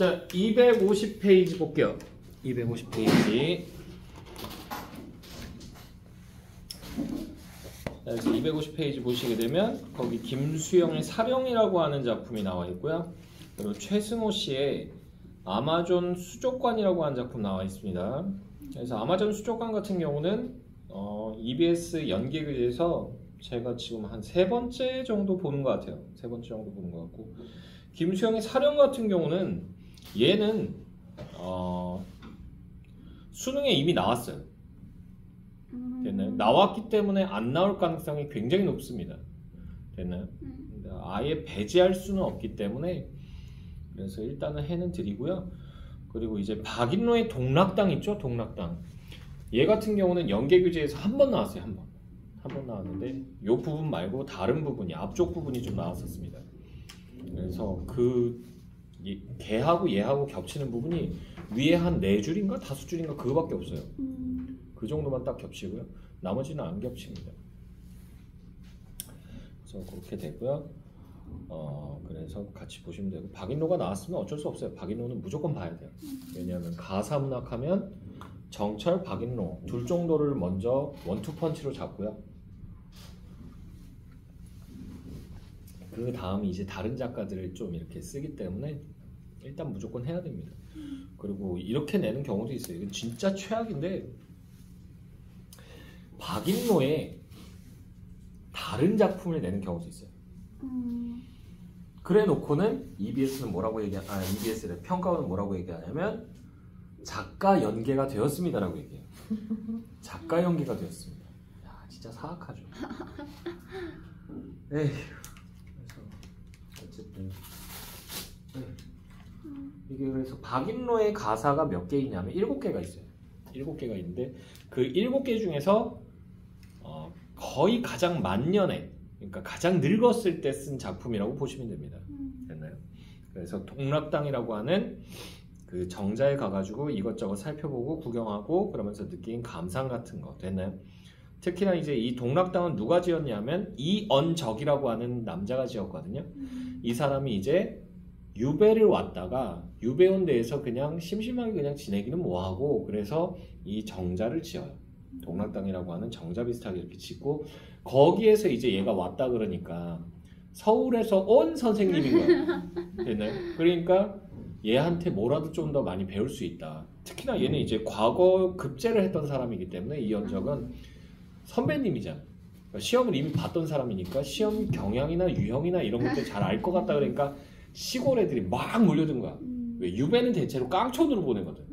자, 250페이지 볼게요. 250페이지. 그래서 250페이지 보시게 되면 거기 김수영의 사령이라고 하는 작품이 나와 있고요. 그리고 최승호 씨의 아마존 수족관이라고 하는 작품 나와 있습니다. 그래서 아마존 수족관 같은 경우는 EBS 연계에서 제가 지금 한 3번째 정도 보는 것 같아요. 3번째 정도 보는 것 같고, 김수영의 사령 같은 경우는 얘는 수능에 이미 나왔어요. 됐나요? 나왔기 때문에 안 나올 가능성이 굉장히 높습니다. 됐나요? 아예 배제할 수는 없기 때문에, 그래서 일단은 해는 드리고요. 그리고 이제 박인로의 동락당 있죠? 동락당. 얘 같은 경우는 연계규제에서 한 번 나왔어요. 한 번 나왔는데 이 부분 말고 다른 부분이, 앞쪽 부분이 좀 나왔었습니다. 그래서 걔하고 얘하고 겹치는 부분이 위에 한 4줄인가 5줄인가 그거밖에 없어요. 그 정도만 딱 겹치고요. 나머지는 안 겹칩니다. 그래서 그렇게 되고요. 그래서 같이 보시면 되고, 박인로가 나왔으면 어쩔 수 없어요. 박인로는 무조건 봐야 돼요. 왜냐하면 가사문학하면 정철, 박인로 둘 정도를 먼저 원투펀치로 잡고요. 그 다음에 이제 다른 작가들을 좀 이렇게 쓰기 때문에 일단 무조건 해야 됩니다. 그리고 이렇게 내는 경우도 있어요. 이건 진짜 최악인데, 박인로의 다른 작품을 내는 경우도 있어요. 그래 놓고는 EBS는 뭐라고 EBS의 평가원은 뭐라고 얘기하냐면 작가 연계가 되었습니다라고 얘기해요. 작가 연계가 되었습니다. 야, 진짜 사악하죠. 에휴. 그래서 어쨌든 이게, 그래서 박인로의 가사가 몇 개이냐면 7개가 있어요. 7개가 있는데 그 7개 중에서 거의 가장 만년에, 그러니까 가장 늙었을 때 쓴 작품이라고 보시면 됩니다. 됐나요? 그래서 동락당이라고 하는 그 정자에 가가지고 이것저것 살펴보고 구경하고 그러면서 느낀 감상 같은 거. 됐나요? 특히나 이제 이 동락당은 누가 지었냐면 이언적이라고 하는 남자가 지었거든요. 이 사람이 이제 유배를 왔다가 유배 온 데에서 그냥 심심하게 그냥 지내기는 뭐하고, 그래서 이 정자를 지어요. 동락당이라고 하는 정자 비슷하게 이렇게 짓고, 거기에서 이제 얘가 왔다 그러니까 서울에서 온 선생님인 거야. 됐나요? 그러니까 얘한테 뭐라도 좀 더 많이 배울 수 있다. 특히나 얘는 이제 과거 급제를 했던 사람이기 때문에 이연적은 선배님이잖아. 그러니까 시험을 이미 봤던 사람이니까 시험 경향이나 유형이나 이런 것들 잘 알 것 같다. 그러니까 시골 애들이 막 몰려든 거야. 왜? 유배는 대체로 깡촌으로 보내거든.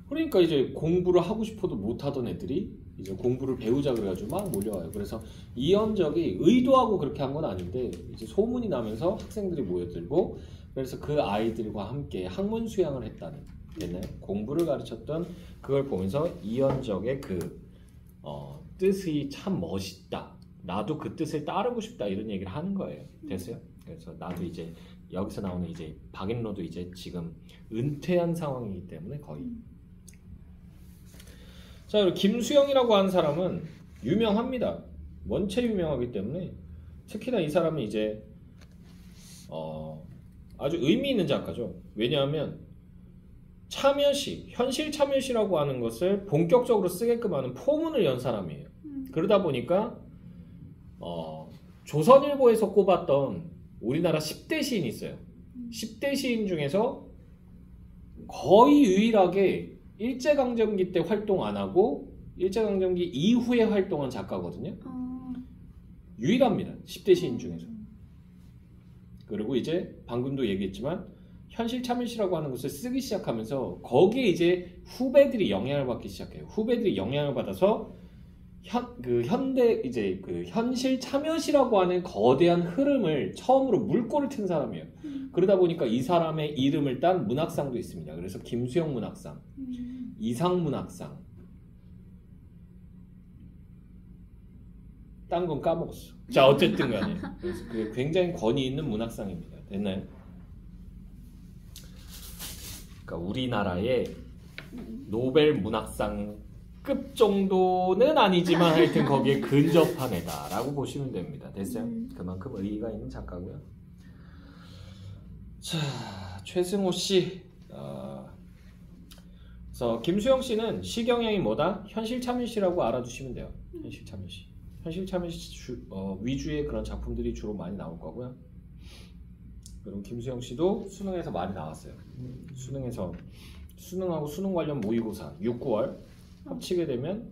그러니까 이제 공부를 하고 싶어도 못하던 애들이 이제 공부를 배우자 그래가지고 막 몰려와요. 그래서 이연적이 의도하고 그렇게 한 건 아닌데 이제 소문이 나면서 학생들이 모여들고, 그래서 그 아이들과 함께 학문 수양을 했다는, 됐나요? 공부를 가르쳤던 그걸 보면서 이연적의 그 뜻이 참 멋있다. 나도 그 뜻을 따르고 싶다. 이런 얘기를 하는 거예요. 됐어요? 그래서 나도 이제 여기서 나오는 이제 박인로도 이제 지금 은퇴한 상황이기 때문에 거의. 자, 그리고 김수영이라고 하는 사람은 유명합니다. 원체 유명하기 때문에, 특히나 이 사람은 이제 아주 의미 있는 작가죠. 왜냐하면 참여시, 현실 참여시라고 하는 것을 본격적으로 쓰게끔 하는 포문을 연 사람이에요. 그러다 보니까 조선일보에서 꼽았던 우리나라 10대 시인이 있어요. 10대 시인 중에서 거의 유일하게 일제강점기 때 활동 안 하고 일제강점기 이후에 활동한 작가거든요. 유일합니다. 10대 시인 중에서. 그리고 이제 방금도 얘기했지만 현실 참여시라고 하는 것을 쓰기 시작하면서 거기에 이제 후배들이 영향을 받기 시작해요. 후배들이 영향을 받아서 현대 이제 그 현실 참여시라고 하는 거대한 흐름을 처음으로 물꼬를 튼 사람이에요. 그러다 보니까 이 사람의 이름을 딴 문학상도 있습니다. 그래서 김수영 문학상, 이상 문학상, 딴 건 까먹었어. 자, 어쨌든 간에 그래서 그게 굉장히 권위 있는 문학상입니다. 됐나요? 그러니까 우리나라의 노벨 문학상 급 정도는 아니지만 하여튼 거기에 근접한 애다라고 보시면 됩니다. 됐어요? 그만큼 의의가 있는 작가고요. 자, 최승호 씨. 그래서 김수영 씨는 시 경향이 뭐다? 현실참여시라고 알아두시면 돼요. 현실참여시. 현실참여시 위주의 그런 작품들이 주로 많이 나올 거고요. 그리고 김수영 씨도 수능에서 많이 나왔어요. 수능하고 수능 관련 모의고사 6, 9월 합치게 되면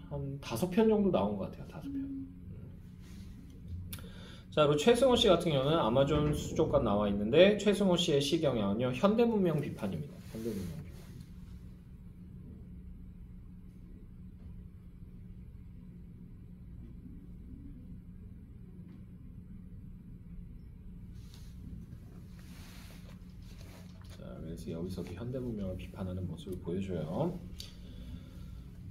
한 5편 정도 나온 것 같아요. 5편. 자, 그리고 최승호 씨 같은 경우는 아마존 수족관 나와 있는데 최승호 씨의 시 경향은요 현대문명 비판입니다. 현대문명 비판. 자, 그래서 여기서도 현대문명을 비판하는 모습을 보여줘요.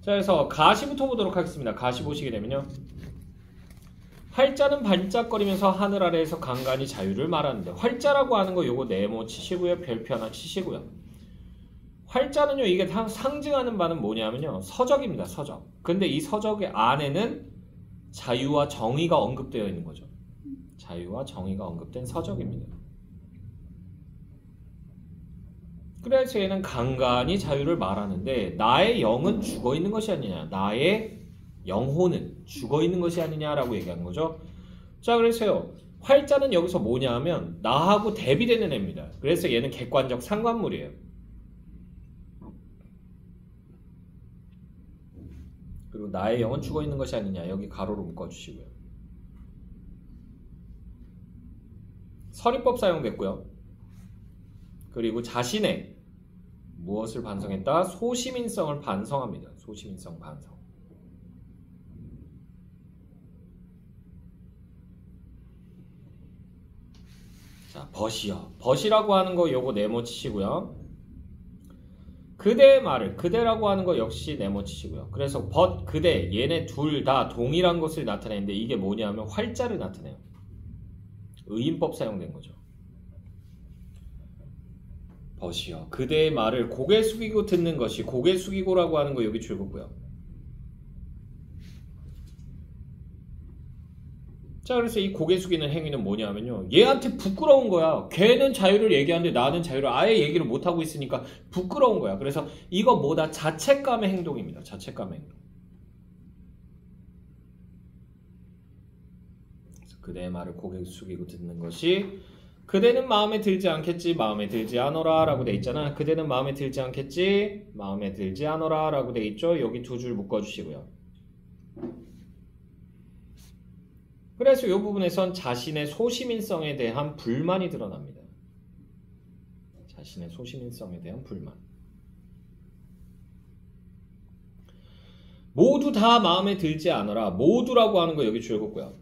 자, 그래서 가시부터 보도록 하겠습니다. 가시 보시게 되면요. 활자는 반짝거리면서 하늘 아래에서 간간히 자유를 말하는데 활자라고 하는 거 요거 네모 치시고요. 별표 하나 치시고요. 활자는요 이게 상징하는 바는 뭐냐면요 서적입니다. 서적. 근데 이 서적의 안에는 자유와 정의가 언급되어 있는 거죠. 자유와 정의가 언급된 서적입니다. 그래서 얘는 간간히 자유를 말하는데 나의 영은 죽어있는 것이 아니냐, 나의 영혼은 죽어있는 것이 아니냐라고 얘기하는 거죠. 자, 그래서요 활자는 여기서 뭐냐 하면 나하고 대비되는 애입니다. 그래서 얘는 객관적 상관물이에요. 그리고 나의 영은 죽어있는 것이 아니냐 여기 가로로 묶어주시고요. 서리법 사용됐고요. 그리고 자신의 무엇을 반성했다? 소시민성을 반성합니다. 소시민성 반성. 자, 벗이요. 벗이라고 하는 거 요거 네모 치시고요. 그대의 말을, 그대라고 하는 거 역시 네모 치시고요. 그래서 벗, 그대, 얘네 둘 다 동일한 것을 나타내는데 이게 뭐냐면 활자를 나타내요. 의인법 사용된 거죠. 벗이요. 그대의 말을 고개 숙이고 듣는 것이, 고개 숙이고라고 하는 거 여기 줄거고요. 자, 그래서 이 고개 숙이는 행위는 뭐냐면요. 얘한테 부끄러운 거야. 걔는 자유를 얘기하는데 나는 자유를 아예 얘기를 못하고 있으니까 부끄러운 거야. 그래서 이거 뭐다? 자책감의 행동입니다. 자책감의 행동. 그래서 그대의 말을 고개 숙이고 듣는 것이 그대는 마음에 들지 않겠지, 마음에 들지 않어라 라고 돼 있잖아. 그대는 마음에 들지 않겠지, 마음에 들지 않어라 라고 돼 있죠. 여기 두 줄 묶어주시고요. 그래서 이 부분에선 자신의 소시민성에 대한 불만이 드러납니다. 자신의 소시민성에 대한 불만. 모두 다 마음에 들지 않아라. 모두라고 하는 거 여기 줄였고요.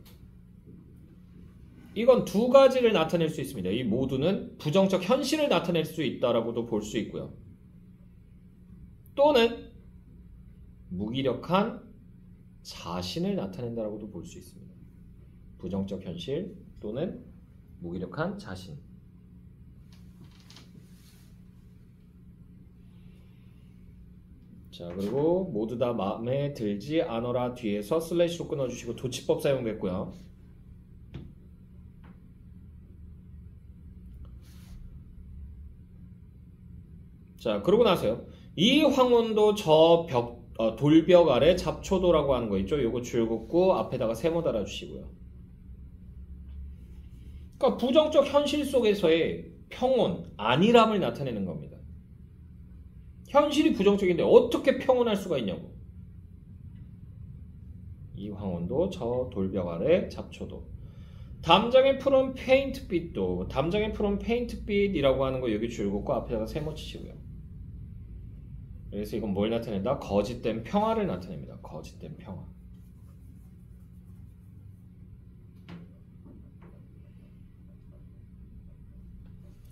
이건 두 가지를 나타낼 수 있습니다. 이 모두는 부정적 현실을 나타낼 수 있다라고도 볼 수 있고요. 또는 무기력한 자신을 나타낸다라고도 볼 수 있습니다. 부정적 현실 또는 무기력한 자신. 자, 그리고 모두 다 마음에 들지 않어라 뒤에서 슬래시로 끊어주시고 도치법 사용됐고요. 자, 그러고 나서요. 이 황혼도 저 돌벽 아래 잡초도라고 하는 거 있죠? 요거 줄 긋고 앞에다가 세모 달아주시고요. 그러니까 부정적 현실 속에서의 평온, 안일함을 나타내는 겁니다. 현실이 부정적인데 어떻게 평온할 수가 있냐고. 이 황혼도 저 돌벽 아래 잡초도. 담장에 푸른 페인트빛도, 담장에 푸른 페인트빛이라고 하는 거 여기 줄 긋고 앞에다가 세모 치시고요. 그래서 이건 뭘 나타낸다? 거짓된 평화를 나타냅니다. 거짓된 평화.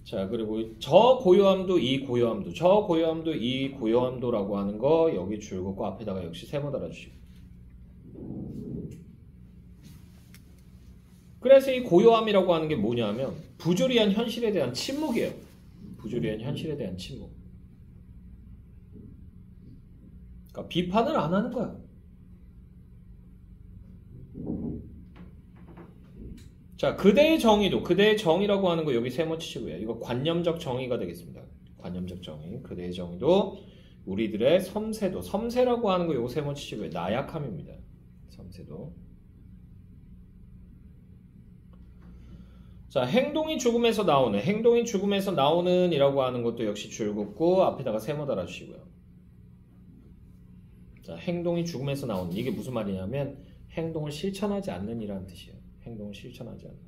자, 그리고 저 고요함도 이 고요함도, 저 고요함도 이 고요함도라고 하는 거 여기 줄 긋고 앞에다가 역시 세모 달아주시고. 그래서 이 고요함이라고 하는 게 뭐냐면 부조리한 현실에 대한 침묵이에요. 부조리한 현실에 대한 침묵. 그러니까 비판을 안 하는 거야. 자, 그대의 정의라고 하는 거 여기 세모 치시고요. 이거 관념적 정의가 되겠습니다. 관념적 정의. 그대의 정의도 우리들의 섬세라고 하는 거 요거 세모 치시고요. 나약함입니다. 섬세도. 자, 행동이 죽음에서 나오는 이라고 하는 것도 역시 줄 긋고 앞에다가 세모 달아주시고요. 자, 행동이 죽음에서 나오는 이게 무슨 말이냐면 행동을 실천하지 않는 이라는 뜻이에요. 행동을 실천하지 않는.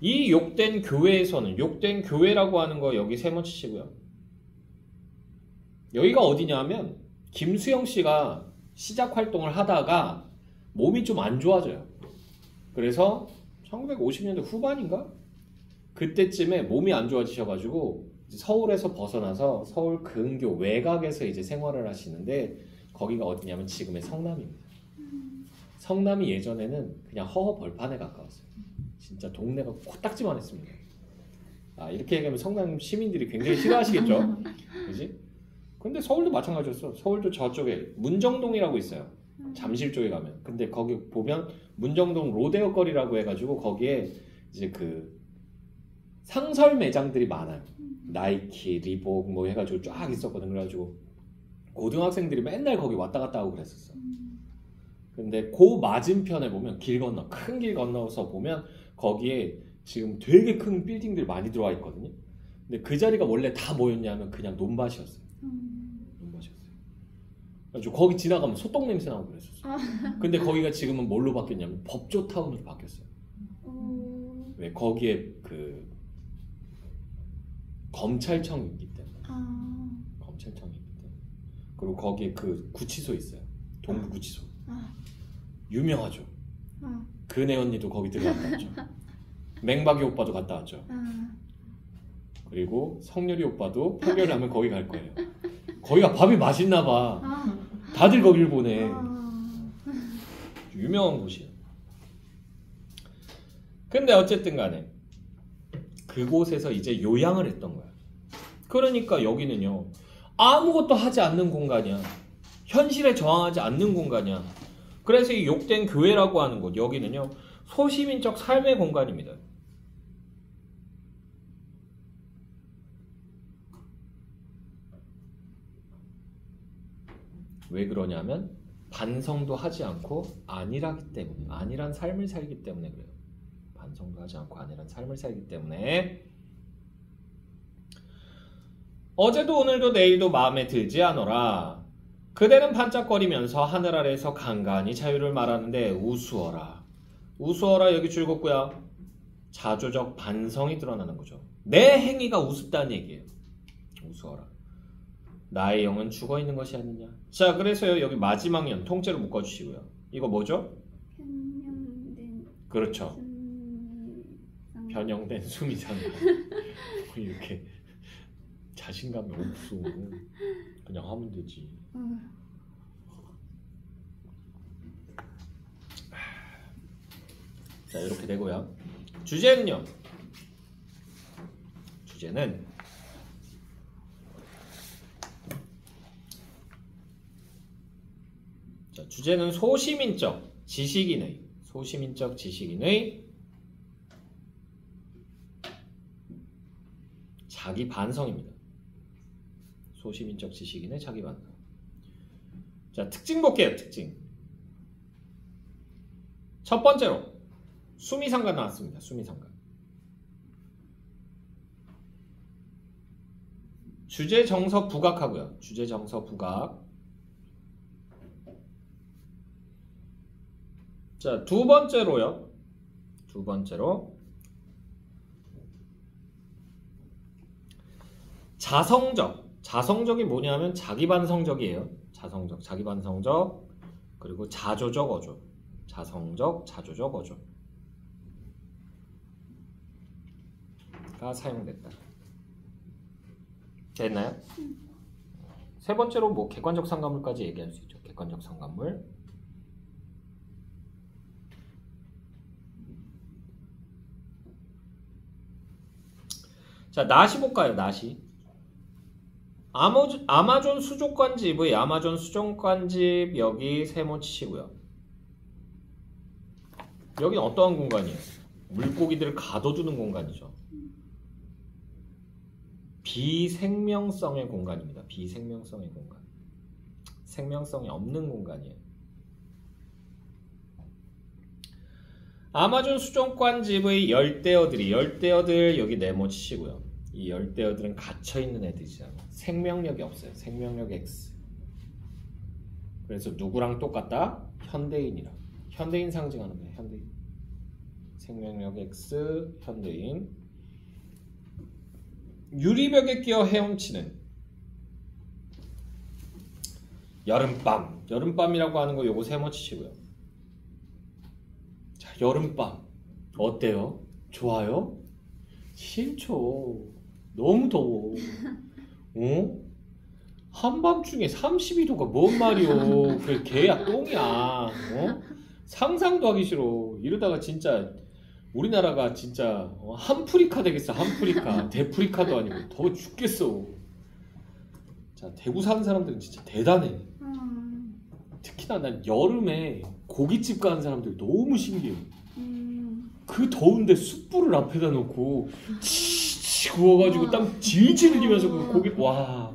이 욕된 교회에서는 욕된 교회라고 하는 거 여기 세모 치시고요. 여기가 어디냐면 김수영 씨가 시작 활동을 하다가 몸이 좀 안 좋아져요. 그래서 1950년대 후반인가? 그때쯤에 몸이 안 좋아지셔가지고 서울에서 벗어나서 서울 근교 외곽에서 이제 생활을 하시는데 거기가 어디냐면 지금의 성남입니다. 성남이 예전에는 그냥 허허 벌판에 가까웠어요. 진짜 동네가 코딱지만 했습니다. 아, 이렇게 얘기하면 성남 시민들이 굉장히 싫어하시겠죠? 그지? 근데 서울도 마찬가지였어. 서울도 저쪽에 문정동이라고 있어요. 잠실 쪽에 가면. 근데 거기 보면 문정동 로데오 거리라고 해가지고 거기에 이제 그 상설 매장들이 많아요. 나이키, 리복 뭐 해가지고 쫙 있었거든. 그래가지고 고등학생들이 맨날 거기 왔다 갔다 하고 그랬었어. 근데 그 맞은편에 보면 큰 길 건너서 보면 거기에 지금 되게 큰 빌딩들이 많이 들어와 있거든요. 근데 그 자리가 원래 다 뭐였냐면 그냥 논밭이었어요. 논밭이었어요. 그래가지고 거기 지나가면 소똥 냄새 나고 그랬었어요. 근데 거기가 지금은 뭘로 바뀌었냐면 법조타운으로 바뀌었어요. 왜? 거기에 그 검찰청이 있기 때문에. 검찰청이 있기 때문에. 그리고 거기에 그 구치소 있어요. 동부구치소. 유명하죠. 근혜 언니도 거기 들어갔다 왔죠. 맹박이 오빠도 갔다 왔죠. 그리고 성렬이 오빠도 판결하면 거기 갈 거예요. 거기가 밥이 맛있나 봐. 다들 거길 보내. 유명한 곳이에요. 근데 어쨌든 간에 그곳에서 이제 요양을 했던 거야. 그러니까 여기는요. 아무것도 하지 않는 공간이야. 현실에 저항하지 않는 공간이야. 그래서 이 욕된 교회라고 하는 곳 여기는요. 소시민적 삶의 공간입니다. 왜 그러냐면 반성도 하지 않고 안일하기 때문에 안일한 삶을 살기 때문에 그래요. 반성도 하지 않고 안일한 삶을 살기 때문에 어제도 오늘도 내일도 마음에 들지 않어라. 그대는 반짝거리면서 하늘 아래에서 간간히 자유를 말하는데 우스워라. 우스워라 여기 줄 긋고요. 자조적 반성이 드러나는 거죠. 내 행위가 우습다는 얘기예요. 우스워라. 나의 영은 죽어있는 것이 아니냐. 자, 그래서요 여기 마지막 연 통째로 묶어주시고요. 이거 뭐죠? 변형된. 그렇죠. 변형된 수미상. 이렇게 자신감이 없어. 그냥 하면 되지. 자, 이렇게 되고요. 주제는요. 주제는 자, 주제는 소시민적 지식인의 자기 반성입니다. 소시민적 지식인의 자기 반성. 자, 특징 볼게요. 특징. 첫 번째로 수미상관 나왔습니다. 수미상관. 주제 정서 부각하고요. 주제 정서 부각. 자, 두 번째로요. 자성적이 뭐냐면 자기반성적이에요. 자기반성적. 그리고 자조적 어조. 자성적, 자조적 어조가 사용됐다. 됐나요? 세 번째로 뭐 객관적 상관물까지 얘기할 수 있죠. 객관적 상관물. 자, 나시 볼까요? 나시. 아마존 수족관집의 아마존 수족관집 여기 세모 치시고요. 여기는 어떠한 공간이에요? 물고기들을 가둬두는 공간이죠. 비생명성의 공간입니다. 비생명성의 공간. 생명성이 없는 공간이에요. 아마존 수족관집의 열대어들 여기 네모 치시고요. 이 열대어들은 갇혀있는 애들이잖아요. 생명력이 없어요. 생명력 X. 그래서 누구랑 똑같다? 현대인이랑. 현대인 상징하는 거예요. 현대인. 생명력 X, 현대인. 유리벽에 끼어 헤엄치는 여름밤. 여름밤이라고 하는 거 요거 세모 치시고요. 자, 여름밤. 어때요? 좋아요? 싫죠. 너무 더워. 어? 한밤중에 32도가 뭔 말이오. 그래 개야 똥이야. 어? 상상도 하기 싫어. 이러다가 진짜 우리나라가 진짜 한프리카 되겠어. 한프리카. 대프리카도 아니고 더워 죽겠어. 자, 대구 사는 사람들은 진짜 대단해. 특히나 난 여름에 고깃집 가는 사람들 너무 신기해. 그 더운데 숯불을 앞에다 놓고 치치 구워가지고 땀 질질 흘리면서 그 고기 와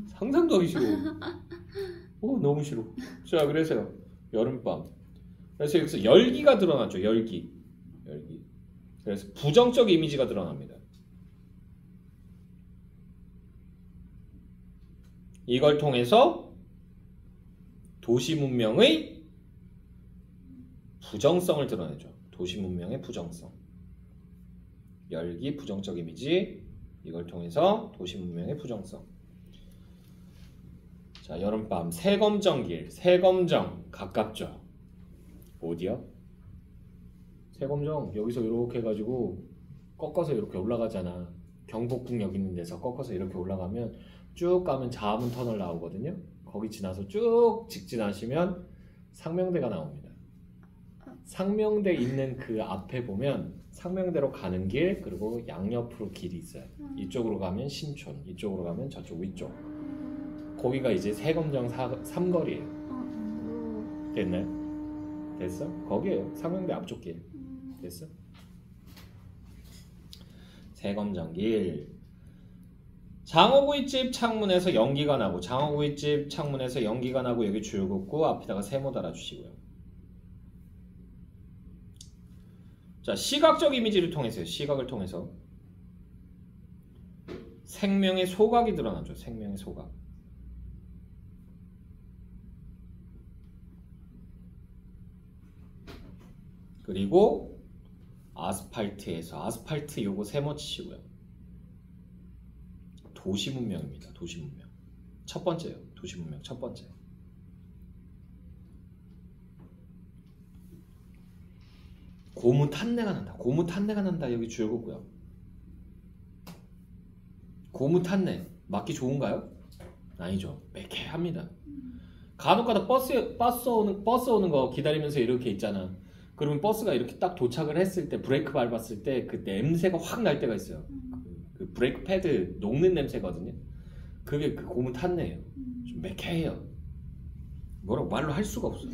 상상도 하기 싫어. 너무 싫어. 자, 그래서요 여름밤. 그래서 여기서 열기가 드러나죠. 열기. 그래서 부정적 이미지가 드러납니다. 이걸 통해서 도시 문명의 부정성을 드러내죠. 도시 문명의 부정성. 열기, 부정적 이미지. 이걸 통해서 도시 문명의 부정성. 자, 여름밤. 세검정길. 세검정. 가깝죠. 어디요? 세검정. 여기서 이렇게 해가지고 꺾어서 이렇게 올라가잖아. 경복궁역 있는 데서 꺾어서 이렇게 올라가면 쭉 가면 자암은 터널 나오거든요. 거기 지나서 쭉 직진하시면 상명대가 나옵니다. 상명대 있는 그 앞에 보면 상명대로 가는 길, 그리고 양옆으로 길이 있어요. 이쪽으로 가면 신촌, 이쪽으로 가면 저쪽 위쪽. 거기가 이제 세검정 삼거리예요. 됐나요? 됐어? 거기에요. 상명대 앞쪽 길. 됐어? 세검정길. 장어구이집 창문에서 연기가 나고, 장어구이집 창문에서 연기가 나고, 여기 줄 긋고 앞에다가 세모 달아주시고요. 자, 시각적 이미지를 통해서요. 시각을 통해서 생명의 소각이 드러나죠. 생명의 소각. 그리고 아스팔트에서 아스팔트 요거 세모 치시고요. 도시 문명입니다. 도시 문명. 첫 번째요. 도시 문명 첫 번째. 고무 탄내가 난다. 고무 탄내가 난다. 여기 줄 긋고요. 고무 탄내 맞기 좋은가요? 아니죠. 매캐합니다. 간혹가다 버스 오는 거 기다리면서 이렇게 있잖아. 그러면 버스가 이렇게 딱 도착을 했을 때 브레이크 밟았을 때 그 냄새가 확 날 때가 있어요. 그 브레이크 패드 녹는 냄새거든요. 그게 그 고무 탄내예요. 좀 매캐해요. 뭐라고 말로 할 수가 없어요.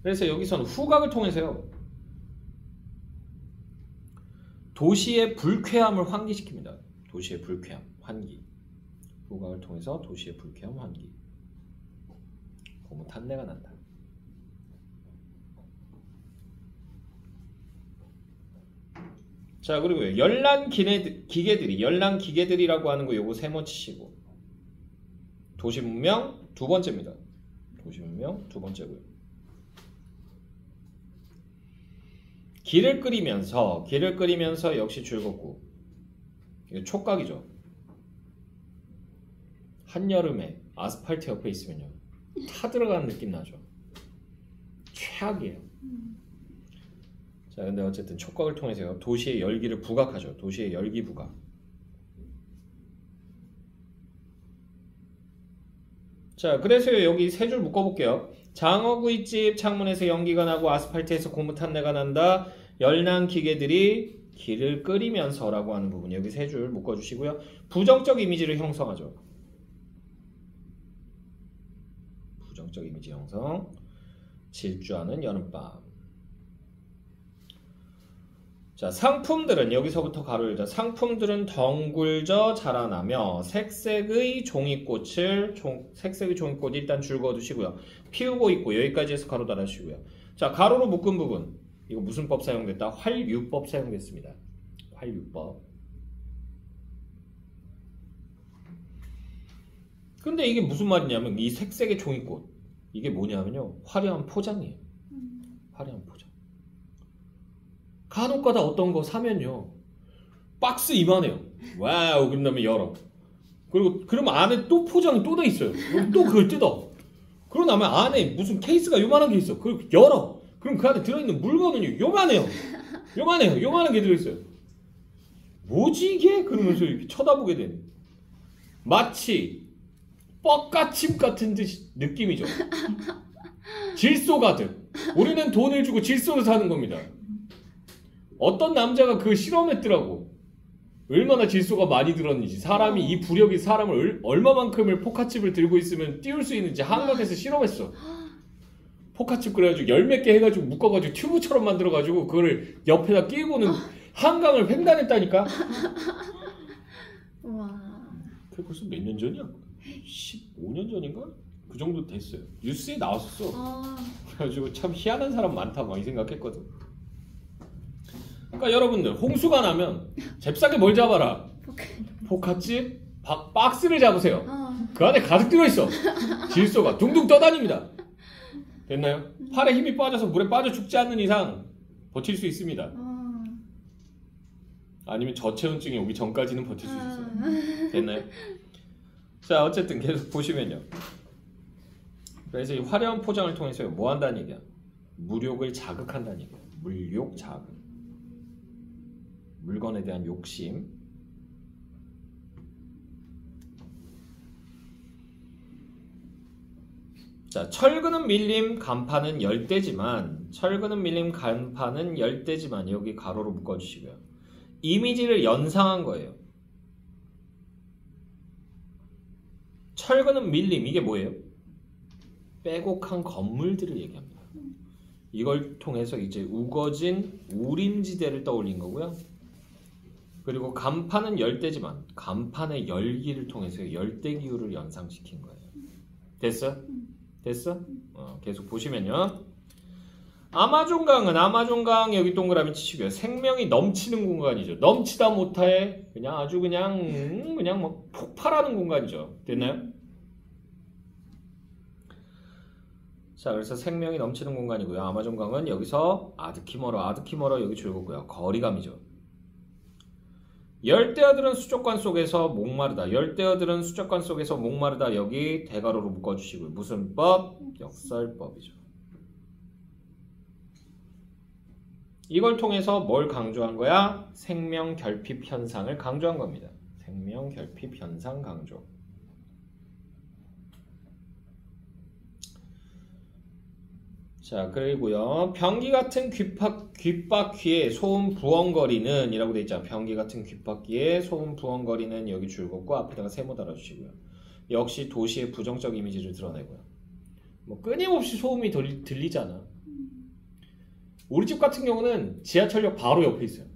그래서 여기서는 후각을 통해서요. 도시의 불쾌함을 환기시킵니다. 도시의 불쾌함, 환기. 후각을 통해서 도시의 불쾌함, 환기. 고무 탄내가 난다. 자, 그리고 열난 기계들이라고 하는 거 요거 세모 치시고. 도시 문명 두 번째입니다. 도시 문명 두 번째고요. 길을 끓이면서 역시 줄 긋고. 이거 촉각이죠. 한여름에 아스팔트 옆에 있으면요. 타 들어가는 느낌 나죠. 최악이에요. 자, 근데 어쨌든 촉각을 통해서요. 도시의 열기를 부각하죠. 도시의 열기 부각. 자, 그래서 여기 세 줄 묶어볼게요. 장어구이집 창문에서 연기가 나고 아스팔트에서 고무 탄내가 난다. 열난 기계들이 기를 끓이면서라고 하는 부분 여기 세 줄 묶어주시고요. 부정적 이미지를 형성하죠. 부정적 이미지 형성. 질주하는 여름밤. 자, 상품들은 여기서부터 가로 열자. 상품들은 덩굴져 자라나며 색색의 종이꽃 일단 줄 그어두시고요. 피우고 있고 여기까지 해서 가로 닫아주시고요. 자, 가로로 묶은 부분 이거 무슨 법 사용됐다? 활유법 사용됐습니다. 활유법. 근데 이게 무슨 말이냐면 이 색색의 종이꽃 이게 뭐냐면요 화려한 포장이에요. 화려한 포장. 간혹가다 어떤 거 사면요 박스 이만해요. 와우. 그런 다음에 열어. 그리고 그러면 안에 또 포장이 또 돼 있어요. 그럼 또 그걸 뜯어. 그러고 나면 안에 무슨 케이스가 요만한 게 있어. 그걸 열어. 그럼 그 안에 들어있는 물건은요 요만해요. 요만한 게 들어있어요. 뭐지 이게? 그러면서 이렇게 쳐다보게 되는 마치 뻑가침 같은 느낌이죠. 질소 가득. 우리는 돈을 주고 질소를 사는 겁니다. 어떤 남자가 그걸 실험했더라고. 얼마나 질소가 많이 들었는지 사람이 이 부력이 사람을 얼마만큼을 포카칩을 들고 있으면 띄울 수 있는지 한강에서 실험했어. 포카칩 그래가지고 열 몇 개 해가지고 묶어가지고 튜브처럼 만들어가지고 그거를 옆에다 끼고는 한강을 횡단했다니까. 와. 그게 벌써 몇 년 전이야? 15년 전인가? 그 정도 됐어요. 뉴스에 나왔었어. 그래가지고 참 희한한 사람 많다 막 이 생각했거든. 그러니까 여러분들 홍수가 나면 잽싸게 뭘 잡아라? 포카칩 박스를 잡으세요. 그 안에 가득 들어있어. 질소가 둥둥 떠다닙니다. 됐나요? 팔에 힘이 빠져서 물에 빠져 죽지 않는 이상 버틸 수 있습니다. 아니면 저체온증이 오기 전까지는 버틸 수 있어요. 됐나요? 자, 어쨌든 계속 보시면요. 그래서 이 화려한 포장을 통해서 뭐 한다는 얘기야? 물욕을 자극한다는 얘기야. 물욕 자극. 물건에 대한 욕심. 자, 철근은 밀림, 간판은 열대지만 여기 가로로 묶어주시고요. 이미지를 연상한 거예요. 철근은 밀림, 이게 뭐예요? 빼곡한 건물들을 얘기합니다. 이걸 통해서 이제 우거진 우림지대를 떠올린 거고요. 그리고 간판은 열대지만 간판의 열기를 통해서 열대기후를 연상시킨 거예요. 됐어? 됐어? 계속 보시면요. 아마존강 여기 동그라미 치시고요. 생명이 넘치는 공간이죠. 넘치다 못해 그냥 아주 그냥 뭐 폭발하는 공간이죠. 됐나요? 자, 그래서 생명이 넘치는 공간이고요. 아마존강은 여기서 아드키머러 여기 줄거고요. 거리감이죠. 열대어들은 수족관 속에서 목마르다. 여기 대가로로 묶어주시고요. 무슨 법? 역설법이죠. 이걸 통해서 뭘 강조한 거야? 생명 결핍 현상을 강조한 겁니다. 생명 결핍 현상 강조. 자, 그리고요. 변기 같은 귓바퀴에 소음 부엉거리는 이라고 되어 있잖아. 변기 같은 귓바퀴에 소음 부엉거리는 여기 줄 긋고 앞에다가 세모 달아주시고요. 역시 도시의 부정적 이미지를 드러내고요. 뭐 끊임없이 소음이 들리잖아. 우리 집 같은 경우는 지하철역 바로 옆에 있어요.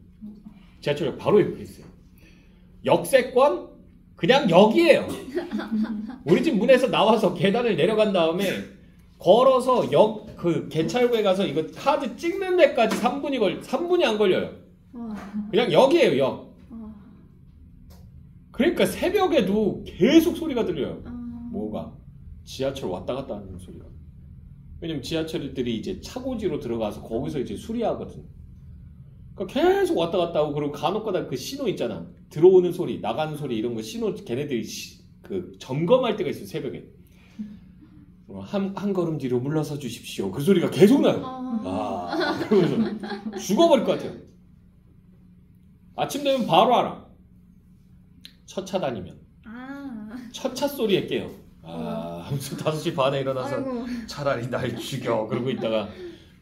역세권 그냥 여기에요. 우리 집 문에서 나와서 계단을 내려간 다음에 걸어서 그 개찰구에 가서 이거 카드 찍는 데까지 3분이 안 걸려요. 그냥 여기에요, 역. 그러니까 새벽에도 계속 소리가 들려요. 뭐가? 지하철 왔다 갔다 하는 소리가. 왜냐면 지하철들이 이제 차고지로 들어가서 거기서 이제 수리하거든. 그러니까 계속 왔다 갔다 하고, 그리고 간혹가다 그 신호 있잖아. 들어오는 소리, 나가는 소리 이런 거 신호 걔네들이 그 점검할 때가 있어요, 새벽에. 한 걸음 뒤로 물러서 주십시오. 그 소리가 계속 나요. 그러면서 죽어버릴 것 같아요. 아침 되면 바로 알아. 첫 차 다니면. 첫 차 소리에 깨요. 하면서 5시 반에 일어나서 차라리 날 죽여. 그러고 있다가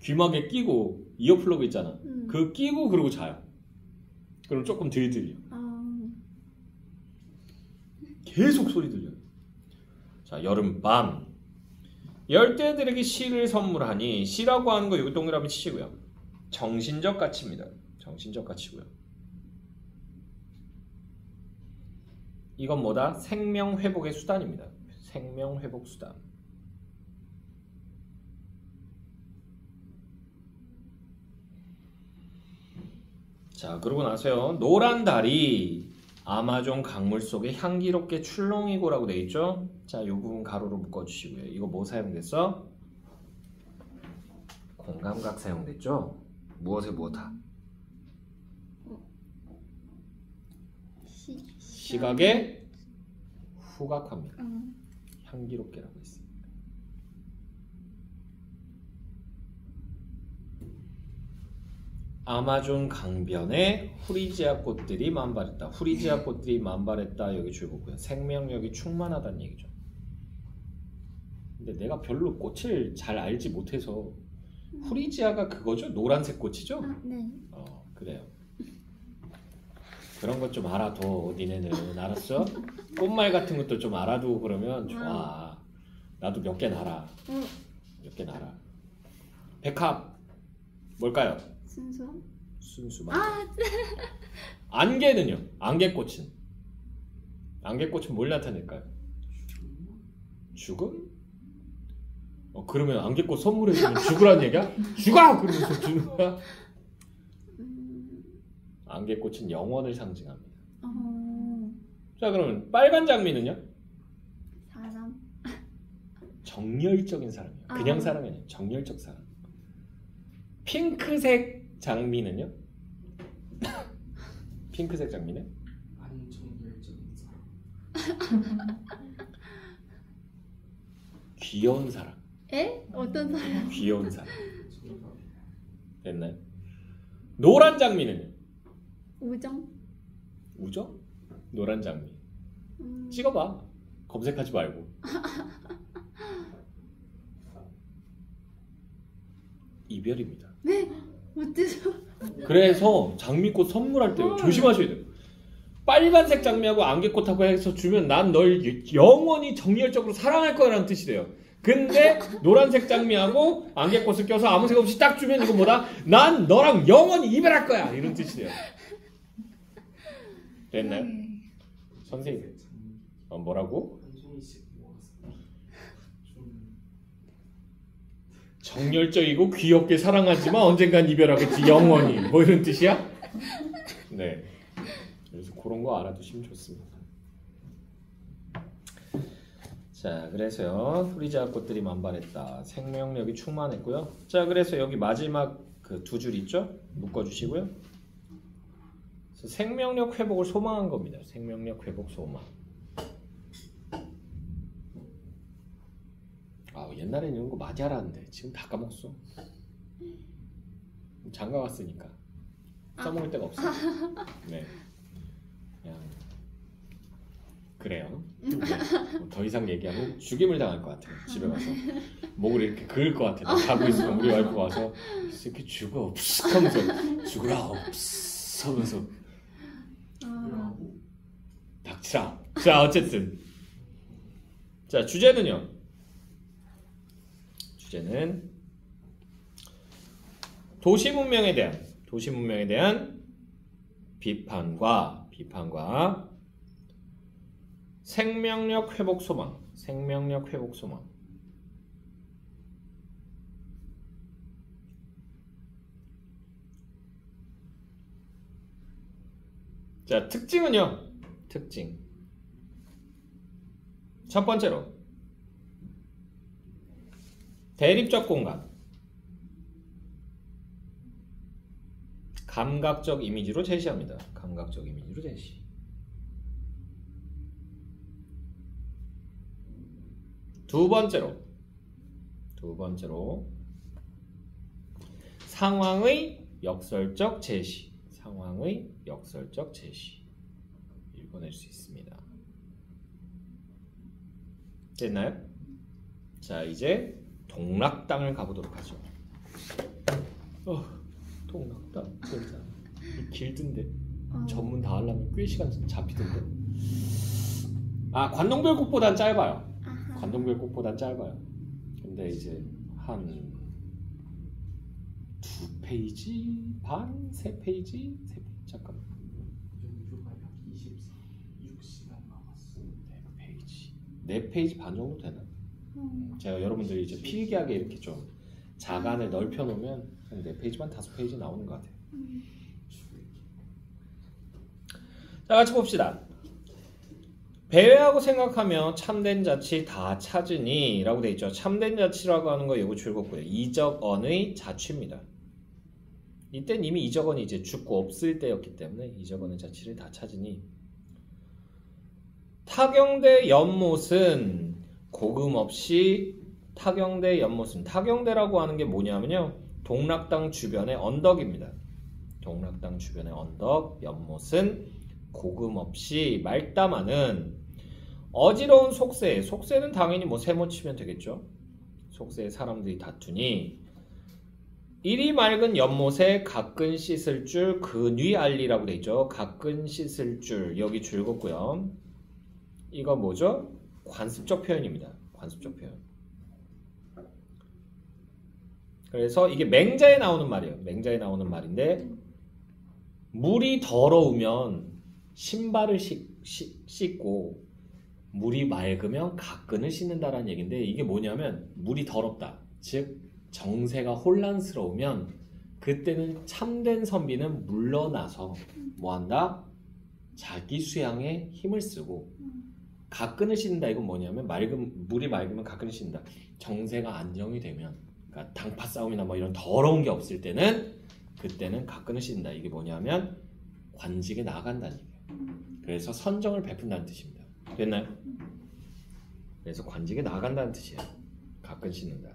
귀막에 끼고 이어플러그 있잖아. 음. 그거 끼고 그러고 자요. 그럼 조금 덜 들려. 계속 소리 들려요. 자, 여름밤. 열대들에게 시를 선물하니 시라고 하는 거 여기 동그라미 치시고요. 정신적 가치입니다. 정신적 가치고요. 이건 뭐다? 생명 회복의 수단입니다. 생명 회복 수단. 자, 그러고 나서요. 노란 달이 아마존 강물 속에 향기롭게 출렁이고라고 돼 있죠? 자, 이 부분 가로로 묶어주시고요. 이거 뭐 사용됐어? 공감각 사용됐죠? 무엇에 무엇하? 시각에 후각합니다. 향기롭게라고 했습니다. 아마존 강변에 후리지아 꽃들이 만발했다. 후리지아 꽃들이 만발했다. 여기 줄거고요. 생명력이 충만하다는 얘기죠. 근데 내가 별로 꽃을 잘 알지 못해서 후리지아가 그거죠? 노란색 꽃이죠? 네. 그래요. 그런 것 좀 알아둬. 니네는 알았어? 꽃말 같은 것도 좀 알아두고 그러면 좋아. 나도 몇 개 알아. 몇 개 알아. 백합 뭘까요? 순수? 순수 맞아요. 안개는요? 안개꽃은? 안개꽃은 뭘 나타낼까요? 죽음? 그러면 안개꽃 선물해주면 죽으란 얘기야? 죽어! 그러면서 주는 거야? 안개꽃은 영원을 상징합니다. 자, 그러면 빨간 장미는요? 사람? 정열적인 사람이에요. 그냥 사람이 아니에요. 정열적 사람. 핑크색 장미는요? 핑크색 장미는? 안정열적인 사람. 귀여운 사람. 에? 어떤 사람? 귀여운 사람. 됐나요? 노란 장미는요? 우정? 우정? 노란 장미. 찍어봐. 검색하지 말고. 이별입니다. 네? 어째서? 그래서 장미꽃 선물할 때 조심하셔야 돼요. 빨간색 장미하고 안개꽃하고 해서 주면 난 널 영원히 정열적으로 사랑할 거야 라는 뜻이래요. 근데 노란색 장미하고 안개꽃을 껴서 아무 생각 없이 딱 주면 이거 뭐다? 난 너랑 영원히 이별할 거야 이런 뜻이래요. 됐나요? 선생님 뭐라고? 정열적이고 귀엽게 사랑하지만 언젠간 이별하겠지 영원히 뭐 이런 뜻이야? 네. 그래서 그런 거 알아두시면 좋습니다. 자, 그래서요. 후리지아 꽃들이 만발했다. 생명력이 충만했고요. 자, 그래서 여기 마지막 그 두 줄 있죠? 묶어주시고요. 그래서 생명력 회복을 소망한 겁니다. 생명력 회복 소망. 옛날에는 이런 거 많이 알았는데 지금 다 까먹었어. 장가 갔으니까 써먹을 데가 없어. 네. 그냥 그래요. 네. 더 이상 얘기하면 죽임을 당할 것 같아요. 집에 가서 목을 이렇게 그을 것 같아. 나 자고 있으면 우리 와이프 와서 이렇게 죽어 푸스 하면서 죽으라 푸스 하면서 닥치라. 자, 어쨌든 자, 주제는요. 주제는 도시 문명에 대한 비판과 생명력 회복 소망. 자, 특징은요. 특징. 첫 번째로 대립적 공간. 감각적 이미지로 제시합니다. 감각적 이미지로 제시. 두 번째로 상황의 역설적 제시. 읽어낼 수 있습니다. 됐나요? 자, 이제 동락당을 가보도록 하죠. 통 났다. 진짜. 길던데. 어. 전문 다 하려면 꽤 시간 잡히던데. 아, 관동별곡보단 짧아요. 아하. 관동별곡보단 짧아요. 근데 이제 한 2페이지 반? 3페이지? 잠깐만. 연주가 약 6시간 남았어. 4페이지 반 정도 되나? 제가 여러분들이 이제 필기하게 이렇게 좀 자간을 넓혀 놓으면 한 4페이지만 5페이지 나오는 것 같아요. 자, 같이 봅시다. 배회하고 생각하며 참된 자치 다 찾으니 라고 돼 있죠. 참된 자치라고 하는 거 요거 즐겁고요. 이적언의 자취입니다. 이땐 이미 이적언이 이제 죽고 없을 때였기 때문에 이적언의 자치를 다 찾으니 타경대 연못은 고금없이 타경대 연못은 타경대라고 하는 게 뭐냐면요. 동락당 주변의 언덕입니다. 동락당 주변의 언덕 연못은 고금없이 말담하는 어지러운 속세, 속세는 당연히 뭐 세모 치면 되겠죠. 속세에 사람들이 다투니 이리 맑은 연못에 가끔 씻을 줄 근위 알리라고 돼 있죠. 가끔 씻을 줄 여기 줄 긋고요. 이거 뭐죠? 관습적 표현입니다. 관습적 표현. 그래서 이게 맹자에 나오는 말이에요. 맹자에 나오는 말인데 물이 더러우면 신발을 씻고 물이 맑으면 가끈을 씻는다라는 얘기인데 이게 뭐냐면 물이 더럽다. 즉 정세가 혼란스러우면 그때는 참된 선비는 물러나서 뭐한다? 자기 수양에 힘을 쓰고 가끈을 씻는다. 이건 뭐냐면 물이 맑으면 가끈을 씻는다. 정세가 안정이 되면 그러니까 당파 싸움이나 뭐 이런 더러운 게 없을 때는 그때는 가끈을 씻는다. 이게 뭐냐면 관직에 나아간다는 얘기예요. 그래서 선정을 베푼다는 뜻입니다. 됐나요? 그래서 관직에 나아간다는 뜻이에요. 가끔 씻는다.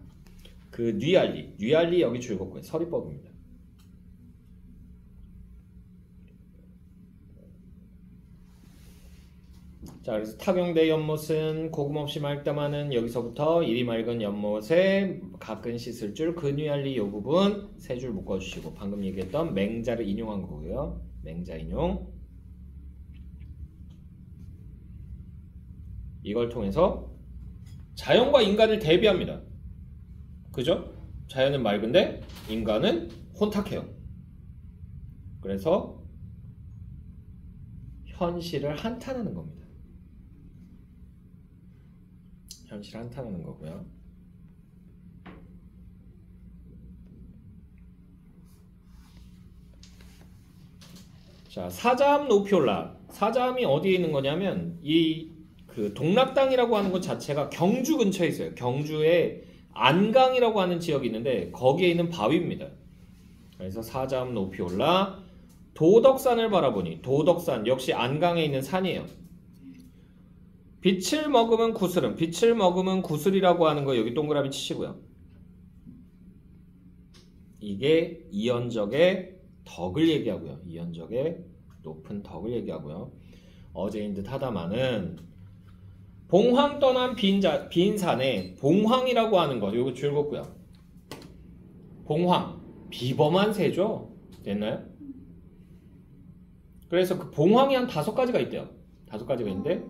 그 뉘알리 여기 줄겁고요. 서리법입니다. 자, 그래서 타경대 연못은 고금없이 말담하는 여기서부터 이리 맑은 연못에 가끔 씻을 줄 그 뉘알리 이 부분 세 줄 묶어주시고 방금 얘기했던 맹자를 인용한 거고요. 맹자 인용. 이걸 통해서 자연과 인간을 대비합니다. 그죠? 자연은 맑은데 인간은 혼탁해요. 그래서 현실을 한탄하는 겁니다. 현실을 한탄하는 거고요. 자, 사자암 높이 올라. 사자암이 어디에 있는 거냐면 그 동락당이라고 하는 것 자체가 경주 근처에 있어요. 경주에 안강이라고 하는 지역이 있는데 거기에 있는 바위입니다. 그래서 사자암 높이 올라 도덕산을 바라보니 도덕산 역시 안강에 있는 산이에요. 빛을 머금은 구슬은 빛을 머금은 구슬이라고 하는 거 여기 동그라미 치시고요. 이게 이연적의 덕을 얘기하고요. 이연적의 높은 덕을 얘기하고요. 어제인 듯 하다마는 봉황 떠난 빈 산에 봉황이라고 하는 거 이거 줄겁고요. 봉황 비범한 새죠. 됐나요? 그래서 그 봉황이 한 5가지가 있대요. 5가지가 있는데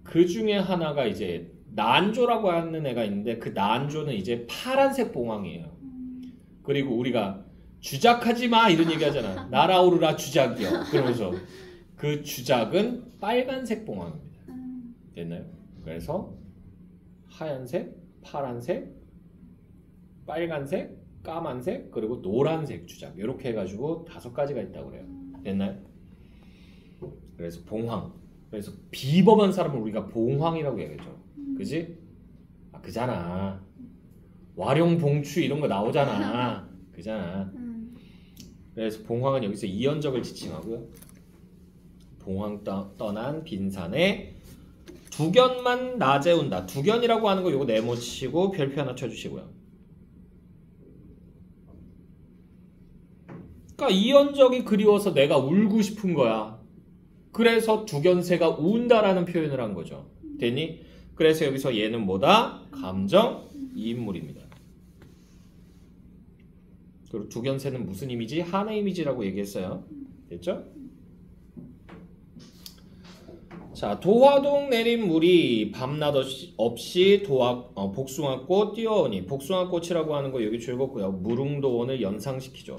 그 중에 하나가 이제 난조라고 하는 애가 있는데 그 난조는 이제 파란색 봉황이에요. 그리고 우리가 주작하지 마 이런 얘기 하잖아. 날아오르라 주작이요. 그러면서 그 주작은 빨간색 봉황입니다. 됐나요? 그래서 하얀색, 파란색, 빨간색, 까만색, 그리고 노란색 주작 이렇게 해가지고 5가지가 있다고 그래요. 됐나요? 그래서 봉황. 그래서 비범한 사람을 우리가 봉황이라고 얘기하죠. 그지? 아, 그잖아. 와룡, 봉추 이런 거 나오잖아. 그잖아. 그래서 봉황은 여기서 이연적을 지칭하고요. 봉황 떠난 빈산에 두견만 낮에 온다. 두견이라고 하는 거 요거 네모치시고 별표 하나 쳐주시고요. 그러니까 이연적이 그리워서 내가 울고 싶은 거야. 그래서 두견새가 운다라는 표현을 한 거죠. 됐니? 그래서 여기서 얘는 뭐다? 감정 이인물입니다. 그리고 두견새는 무슨 이미지? 한의 이미지라고 얘기했어요. 됐죠? 자, 도화동 내린 물이 밤낮 없이 복숭아꽃 뛰어오니 복숭아꽃이라고 하는 거 여기 즐겁고요. 무릉도원을 연상시키죠.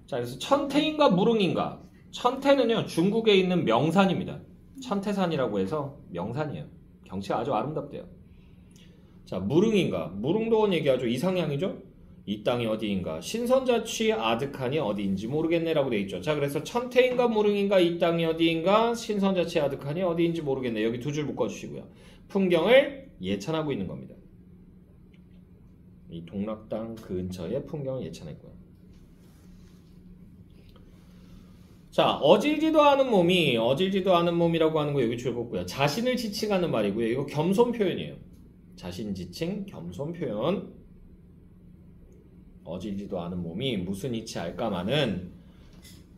자, 그래서 천태인가 무릉인가? 천태는요 중국에 있는 명산입니다. 천태산이라고 해서 명산이에요. 경치가 아주 아름답대요. 자, 무릉인가? 무릉도원 얘기하죠. 이상향이죠. 이 땅이 어디인가? 신선자취 아득하니 어디인지 모르겠네 라고 돼 있죠. 자, 그래서 천태인가 무릉인가? 이 땅이 어디인가? 신선자취 아득하니 어디인지 모르겠네. 여기 두 줄 묶어주시고요. 풍경을 예찬하고 있는 겁니다. 이 동락당 근처의 풍경을 예찬했고요. 자, 어질지도 않은 몸이라고 하는 거 여기 즐겁고요. 자신을 지칭하는 말이고요. 이거 겸손 표현이에요. 자신 지칭, 겸손 표현. 어질지도 않은 몸이 무슨 이치 알까마는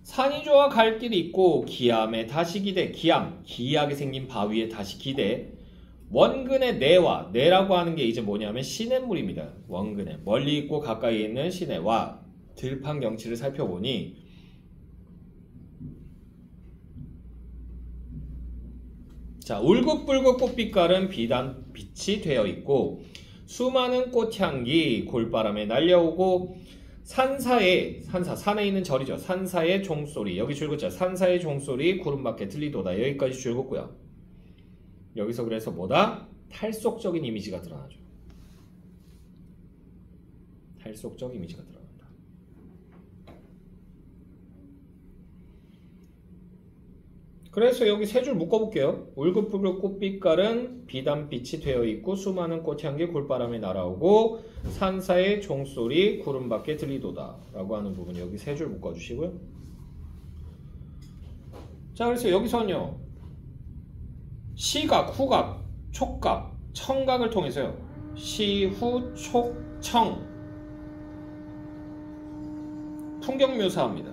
산이 좋아 갈 길이 있고 기암에 다시 기대. 기이하게 생긴 바위에 다시 기대. 원근의 내와, 내라고 하는 게 이제 뭐냐면 시냇물입니다. 원근에 멀리 있고 가까이 있는 시내와 들판 경치를 살펴보니 자, 울긋불긋 꽃빛깔은 비단빛이 되어 있고 수많은 꽃향기 골바람에 날려오고 산에 있는 절이죠. 산사의 종소리, 여기 줄긋자 산사의 종소리 구름밖에 들리도다. 여기까지 줄긋고요. 여기서 그래서 뭐다? 탈속적인 이미지가 드러나죠. 탈속적 이미지가 드러난다. 그래서 여기 세 줄 묶어볼게요. 울긋불긋 꽃빛깔은 비단빛이 되어 있고 수많은 꽃향기 골바람에 날아오고 산사의 종소리 구름밖에 들리도다 라고 하는 부분 여기 세 줄 묶어주시고요. 자, 그래서 여기서는요 시각, 후각, 촉각, 청각을 통해서요 시, 후, 촉, 청 풍경 묘사합니다.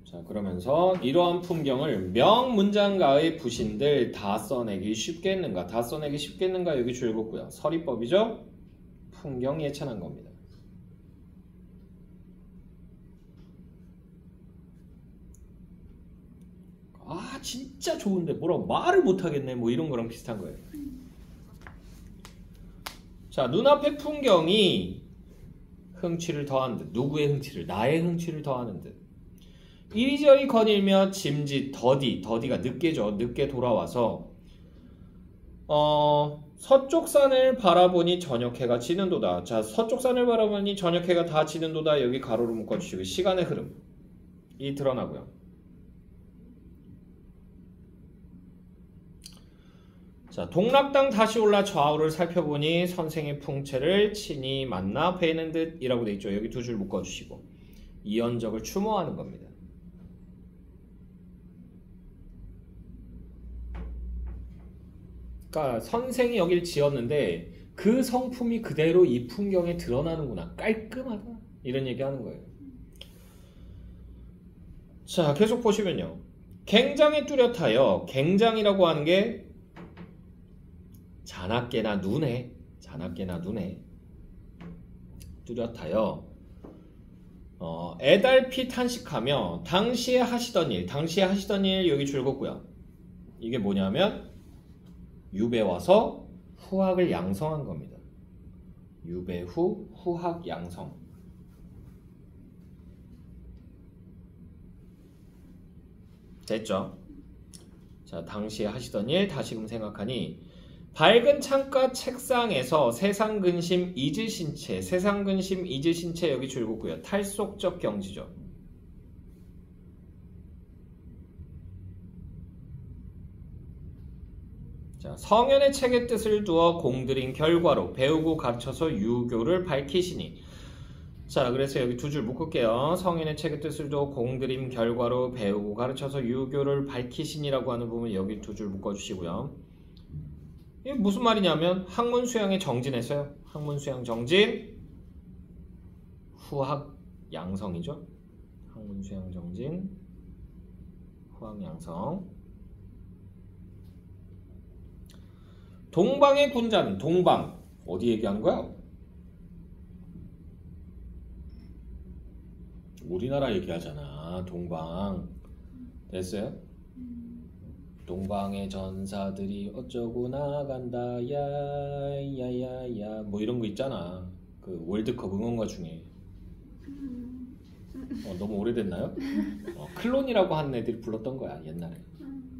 자, 그러면서 이러한 풍경을 명문장가의 부신들 다 써내기 쉽겠는가? 다 써내기 쉽겠는가? 여기 줄긋고요. 서리법이죠? 풍경 예찬한 겁니다. 아, 진짜 좋은데 뭐라고 말을 못하겠네. 뭐 이런 거랑 비슷한 거예요. 자, 눈앞의 풍경이 흥취를 더한 듯. 누구의 흥취를? 나의 흥취를 더하는 듯. 이리저리 거닐며 짐짓 더디가 늦게죠. 늦게 돌아와서 서쪽 산을 바라보니 저녁 해가 지는도다. 자, 서쪽 산을 바라보니 저녁 해가 다 지는도다. 여기 가로로 묶어주시고 시간의 흐름이 드러나고요. 자, 동락당 다시 올라 좌우를 살펴보니 선생의 풍채를 친히 만나 뵈는 듯 이라고 돼 있죠. 여기 두 줄 묶어주시고 이연적을 추모하는 겁니다. 그러니까 선생이 여길 지었는데 그 성품이 그대로 이 풍경에 드러나는구나. 깔끔하다. 이런 얘기 하는 거예요. 자, 계속 보시면요. 갱장에 뚜렷하여 갱장이라고 하는 게 자나깨나 눈에 뚜렷하여 애달피 탄식하며 당시에 하시던 일 여기 줄긋고요. 이게 뭐냐면 유배 와서 후학을 양성한 겁니다. 유배 후 후학 양성. 됐죠? 자, 당시에 하시던 일 다시금 생각하니 밝은 창가 책상에서 세상 근심 잊으신 채 여기 줄긋고요. 탈속적 경지죠. 자, 성현의 책의 뜻을 두어 공들인 결과로 배우고 가르쳐서 유교를 밝히시니. 자, 그래서 여기 두 줄 묶을게요. 성현의 책의 뜻을 두어 공들인 결과로 배우고 가르쳐서 유교를 밝히시니라고 하는 부분 여기 두 줄 묶어주시고요. 이게 무슨 말이냐면 학문 수양에 정진했어요. 학문 수양 정진 후학 양성이죠. 항문수양 정진, 후황양성. 동방의 군자는 동방 어디 얘기하는 거야? 우리나라 얘기하잖아. 동방 됐어요? 동방의 전사들이 어쩌고 나간다 야야야야 뭐 이런 거 있잖아. 그 월드컵 응원가 중에. 너무 오래됐나요? 클론이라고 하는 애들이 불렀던 거야 옛날에.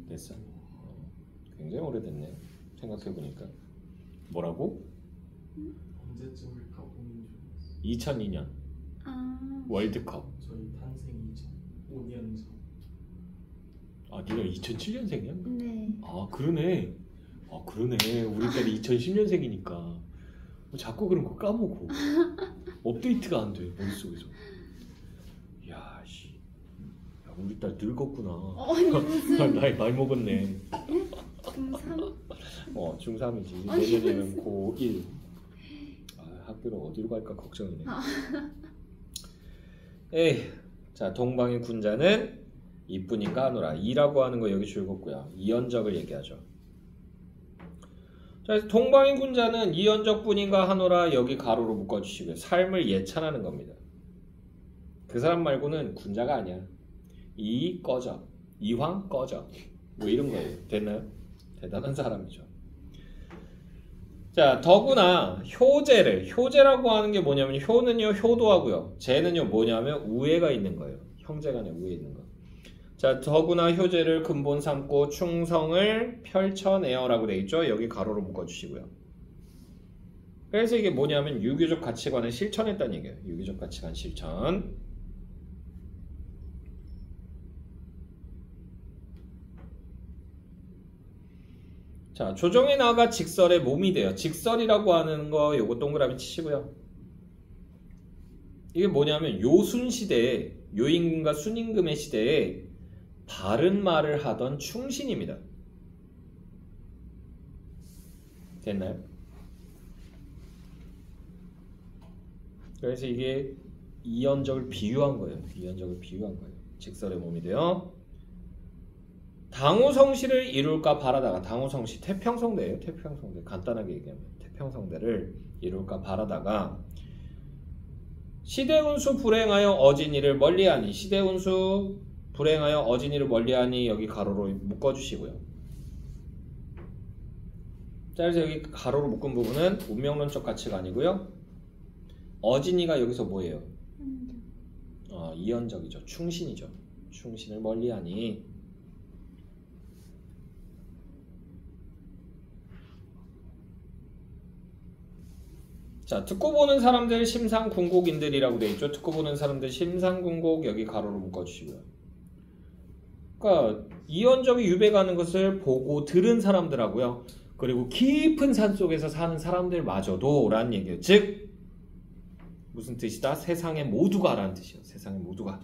됐어. 굉장히 오래됐네. 생각해보니까. 뭐라고? 언제쯤일까 고민 중이었어. 2002년 월드컵. 저희 탄생 이전 5년 전. 아, 네가 2007년생이야? 네. 아, 그러네. 아, 그러네. 우리 딸이 2010년생이니까. 자꾸 그런 거 까먹고. 업데이트가 안 돼, 머릿속에서. 야, 씨. 야, 우리 딸 늙었구나. 아니 무슨 나이 많이 먹었네. 중3? 중3이지. 아니, 내년이면 고1. 아, 학교를 어디로 갈까 걱정이네. 에이, 자, 동방의 군자는 이뿐인가 하노라. 이라고 하는 거 여기 줄었고요. 이연적을 얘기하죠. 자, 동방의 군자는 이연적뿐인가 하노라. 여기 가로로 묶어주시고요. 삶을 예찬하는 겁니다. 그 사람 말고는 군자가 아니야. 이 꺼져. 이황 꺼져. 뭐 이런 거예요. 됐나요? 대단한 사람이죠. 자, 더구나 효제라고 하는 게 뭐냐면 효는요 효도하고요. 제는요 뭐냐면 우애가 있는 거예요. 형제간에 우애 있는 거. 자, 더구나 효제를 근본 삼고 충성을 펼쳐내어라고 돼 있죠. 여기 가로로 묶어주시고요. 그래서 이게 뭐냐면 유교적 가치관을 실천했다는 얘기예요. 유교적 가치관 실천. 자, 조정에 나아가 직설의 몸이 돼요. 직설이라고 하는 거 요거 동그라미 치시고요. 이게 뭐냐면 요순시대에 요임금과 순임금의 시대에 바른 말을 하던 충신입니다. 됐나요? 그래서 이게 이연적을 비유한 거예요. 이연적을 비유한 거예요. 직설의 몸이 돼요. 당우성시를 이룰까 바라다가 당우성시 태평성대예요. 태평성대 간단하게 얘기하면 태평성대를 이룰까 바라다가 시대운수 불행하여 어진이를 멀리하니 시대운수 불행하여 어진이를 멀리하니 여기 가로로 묶어주시고요. 자, 그래서 여기 가로로 묶은 부분은 운명론적 가치관이고요. 어진이가 여기서 뭐예요? 이연적이죠. 충신이죠. 충신을 멀리하니 자, 듣고 보는 사람들 심상궁곡인들이라고 되어 있죠. 듣고 보는 사람들 심상궁곡 여기 가로로 묶어주시고요. 그러니까 이연적이 유배가는 것을 보고 들은 사람들하고요. 그리고 깊은 산속에서 사는 사람들마저도 라는 얘기예요. 즉 무슨 뜻이다? 세상의 모두가 라는 뜻이에요. 세상의 모두가.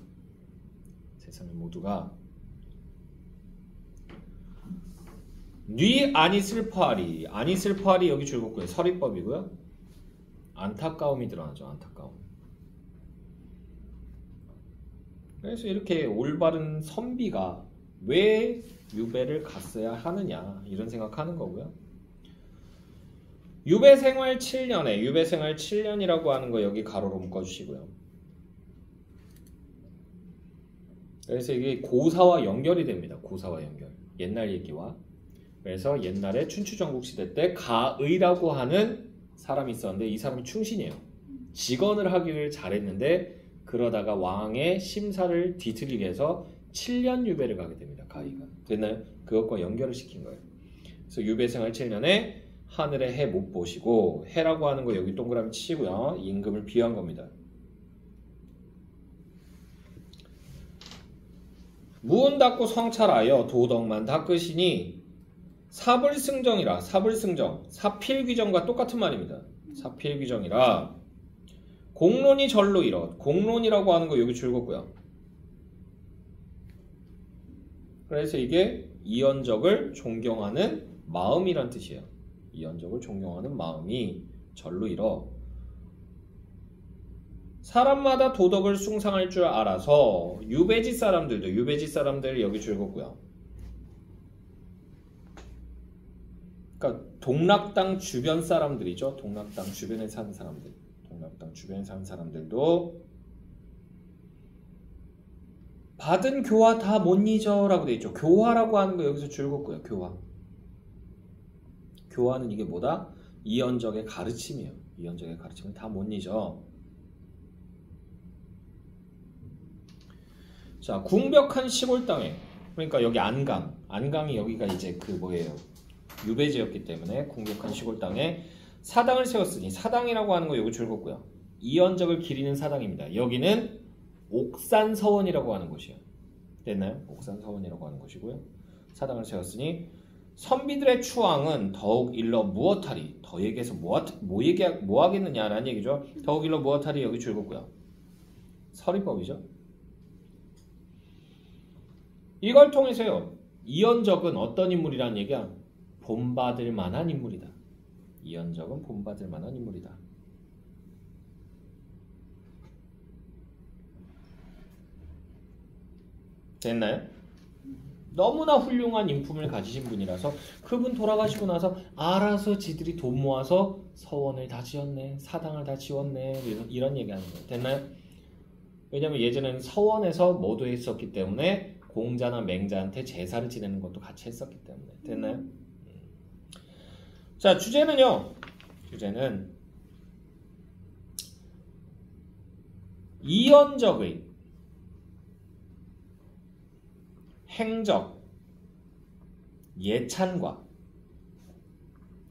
세상의 모두가 뉘 아니 슬퍼하리. 아니 슬퍼하리 여기 줄긋고요. 서리법이고요. 안타까움이 드러나죠. 안타까움. 그래서 이렇게 올바른 선비가 왜 유배를 갔어야 하느냐 이런 생각하는 거고요. 유배생활 7년에 유배생활 7년이라고 하는 거 여기 가로로 묶어주시고요. 그래서 이게 고사와 연결이 됩니다. 고사와 연결. 옛날 얘기와. 그래서 옛날에 춘추전국 시대 때 가의라고 하는 사람이 있었는데 이 사람이 충신이에요. 직언을 하기를 잘했는데 그러다가 왕의 심사를 뒤틀리게 해서 7년 유배를 가게 됩니다. 가의가. 됐나요? 그것과 연결을 시킨 거예요. 그래서 유배생활 7년에 하늘의 해 못 보시고 해라고 하는 거 여기 동그라미 치시고요. 임금을 비유한 겁니다. 무은 닦고 성찰하여 도덕만 닦으시니 사불승정이라. 사불승정 사필귀정과 똑같은 말입니다. 사필귀정이라 공론이 절로 이뤘. 공론이라고 하는 거 여기 줄었고요. 그래서 이게 이연적을 존경하는 마음이란 뜻이에요. 이연적을 존경하는 마음이 절로 이뤄 사람마다 도덕을 숭상할 줄 알아서 유배지 사람들 여기 줄거고요. 그러니까 동락당 주변 사람들이죠. 동락당 주변에 사는 사람들. 동락당 주변에 사는 사람들도 받은 교화 다 못 잊어 라고 되어 있죠. 교화라고 하는 거 여기서 줄거고요. 교화. 교화는 이게 뭐다? 이언적의 가르침이에요. 이언적의 가르침을 다 못 잊어. 자, 궁벽한 시골 땅에, 그러니까 여기 안강이 여기가 이제 그 뭐예요? 유배지였기 때문에 궁벽한 시골 땅에 사당을 세웠으니, 사당이라고 하는 거 여기 줄거고요. 이언적을 기리는 사당입니다. 여기는 옥산서원이라고 하는 곳이에요. 됐나요? 옥산서원이라고 하는 곳이고요. 사당을 세웠으니 선비들의 추앙은 더욱 일러 무엇하리. 더 얘기해서 뭐 하겠느냐라는 얘기죠. 더욱 일러 무엇하리 여기 줄거고요. 서리법이죠. 이걸 통해서요. 이언적은 어떤 인물이라는 얘기야? 본받을 만한 인물이다. 이언적은 본받을 만한 인물이다. 됐나요? 너무나 훌륭한 인품을 가지신 분이라서 그분 돌아가시고 나서 알아서 지들이 돈 모아서 서원을 다 지었네, 사당을 다 지었네, 이런 얘기하는 거예요. 됐나요? 왜냐면 예전에는 서원에서 모두 했었기 때문에 공자나 맹자한테 제사를 지내는 것도 같이 했었기 때문에. 됐나요? 자, 주제는요. 주제는 이언적의 행적, 예찬과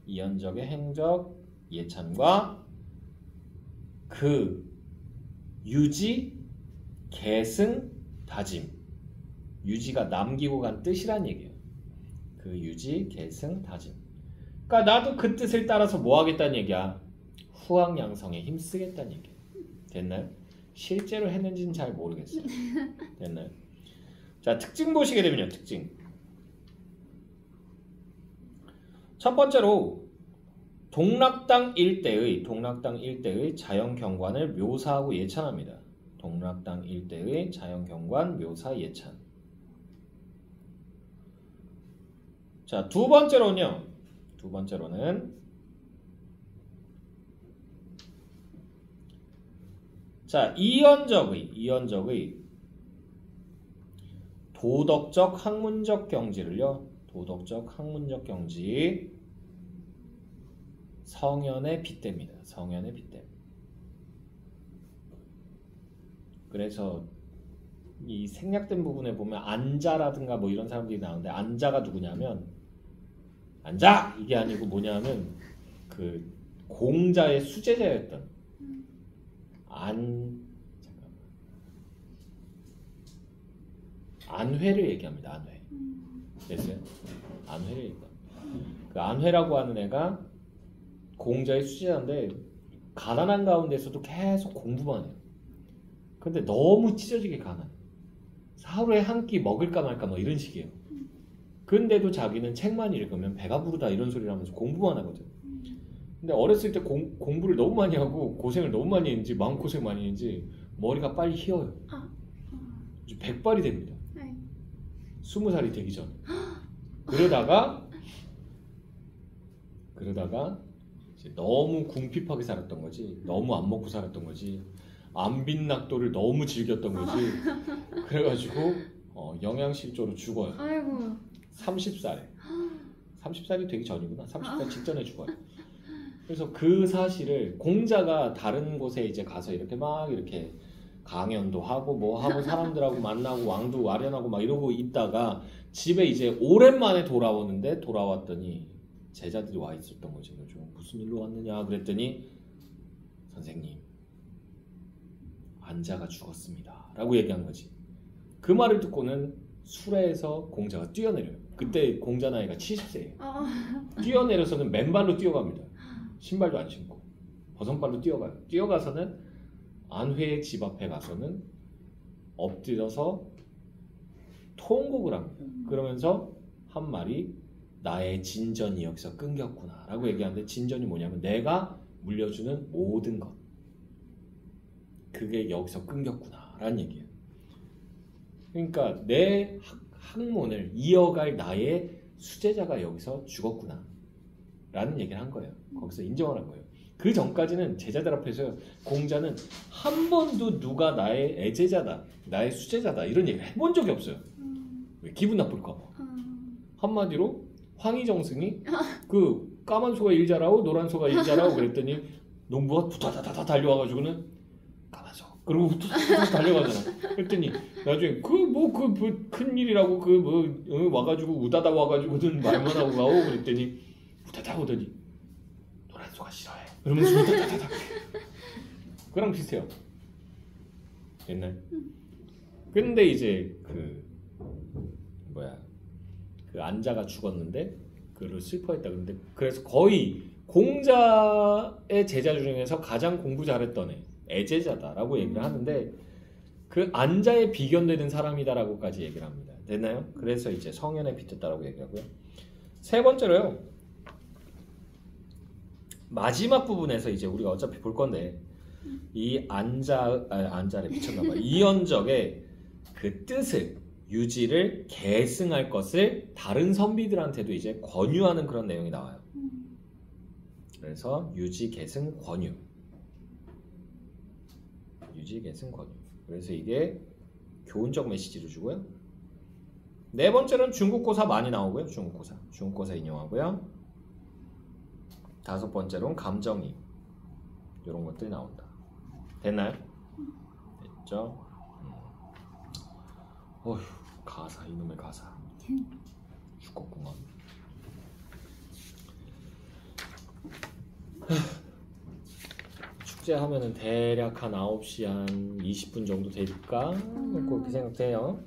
이언적의 행적, 예찬과 그 유지, 계승, 다짐. 유지가 남기고 간 뜻이란 얘기예요. 그 유지, 계승, 다짐. 그러니까 나도 그 뜻을 따라서 뭐 하겠다는 얘기야? 후황양성에 힘쓰겠다는 얘기예요. 됐나요? 실제로 했는지는 잘 모르겠어요. 됐나요? 자, 특징 보시게 되면요. 특징. 첫 번째로 동락당 일대의 자연경관을 묘사하고 예찬합니다. 동락당 일대의 자연경관 묘사 예찬. 자, 두 번째로는 자, 이언적의 도덕적 학문적 경지를요. 도덕적 학문적 경지 성현에 빗댑니다. 성현에 빗댐. 그래서 이 생략된 부분에 보면 안자라든가 뭐 이런 사람들이 나오는데 안자가 누구냐면 안자! 이게 아니고 뭐냐면 그 공자의 수제자였던 안회를 얘기합니다. 안회. 됐어요? 안회를 얘기합니다. 그 안회라고 하는 애가 공자의 수제자인데 가난한 가운데서도 계속 공부만 해요. 근데 너무 찢어지게 가난해. 하루에 한 끼 먹을까 말까 뭐 이런 식이에요. 근데도 자기는 책만 읽으면 배가 부르다 이런 소리를 하면서 공부만 하거든. 근데 어렸을 때 공부를 너무 많이 하고 고생을 너무 많이 했는지 마음고생 많이 했는지 머리가 빨리 휘어요. 이제 백발이 됩니다. 20살이 되기 전. 그러다가 이제 너무 궁핍하게 살았던 거지. 너무 안 먹고 살았던 거지. 안빈낙도를 너무 즐겼던 거지. 그래가지고 영양실조로 죽어요. 아이고. 30살에. 30살이 되기 전이구나. 30살 직전에 죽어요. 그래서 그 사실을 공자가 다른 곳에 이제 가서 이렇게 막 이렇게 강연도 하고 뭐 하고 사람들하고 만나고 왕도 와련하고 막 이러고 있다가 집에 이제 오랜만에 돌아왔더니 제자들이 와 있었던 거지. 무슨 일로 왔느냐 그랬더니 선생님 안자가 죽었습니다 라고 얘기한 거지. 그 말을 듣고는 수레에서 공자가 뛰어내려요. 그때 공자 나이가 70세예요. 뛰어내려서는 맨발로 뛰어갑니다. 신발도 안 신고 버선발로 뛰어가요. 뛰어가서는 안회의 집 앞에 가서는 엎드려서 통곡을 합니다. 그러면서 한 말이 나의 진전이 여기서 끊겼구나 라고 얘기하는데 진전이 뭐냐면 내가 물려주는 모든 것 그게 여기서 끊겼구나라는 얘기예요. 그러니까 내 학문을 이어갈 나의 수제자가 여기서 죽었구나 라는 얘기를 한 거예요. 거기서 인정을 한 거예요. 그 전까지는 제자들 앞에서 공자는 한 번도 누가 나의 애제자다, 나의 수제자다 이런 얘기를 해본 적이 없어요. 왜? 기분 나쁠까 봐. 한마디로 황희정승이 그 까만 소가 일 잘하고 노란 소가 일 잘하고 그랬더니 농부가 부다다다다 달려와가지고는 까만 소 그리고 후다다다 달려가잖아. 그랬더니 나중에 큰 일이라고 와가지고 우다다 와가지고는 말만 하고 가고 그랬더니 우다다 오더니 노란 소가 싫어해. 그러면서 우다다다다. 그랑 비슷해요. 옛날. 근데 이제 그 안자가 죽었는데 그를 슬퍼했다. 근데 그래서 거의 공자의 제자 중에서 가장 공부 잘했던 애제자다라고 얘기를 하는데 그 안자에 비견되는 사람이다라고까지 얘기를 합니다. 됐나요? 그래서 이제 성현에 빗댔다라고 얘기하고요. 세 번째로요. 마지막 부분에서 이제 우리가 어차피 볼 건데 이 안자에 미쳤나봐. 이연적의 그 뜻을 유지를 계승할 것을 다른 선비들한테도 이제 권유하는 그런 내용이 나와요. 그래서 유지, 계승, 권유. 유지, 계승, 권유. 그래서 이게 교훈적 메시지를 주고요. 네 번째는 중국고사 많이 나오고요. 중국고사 인용하고요. 다섯 번째로는 감정이입. 이런 것들이 나온다. 됐나요? 됐죠? 어휴, 가사, 이놈의 가사. 죽겠구만. 축제하면은 대략 한 9시 한 20분 정도 될까? 그렇게 생각돼요.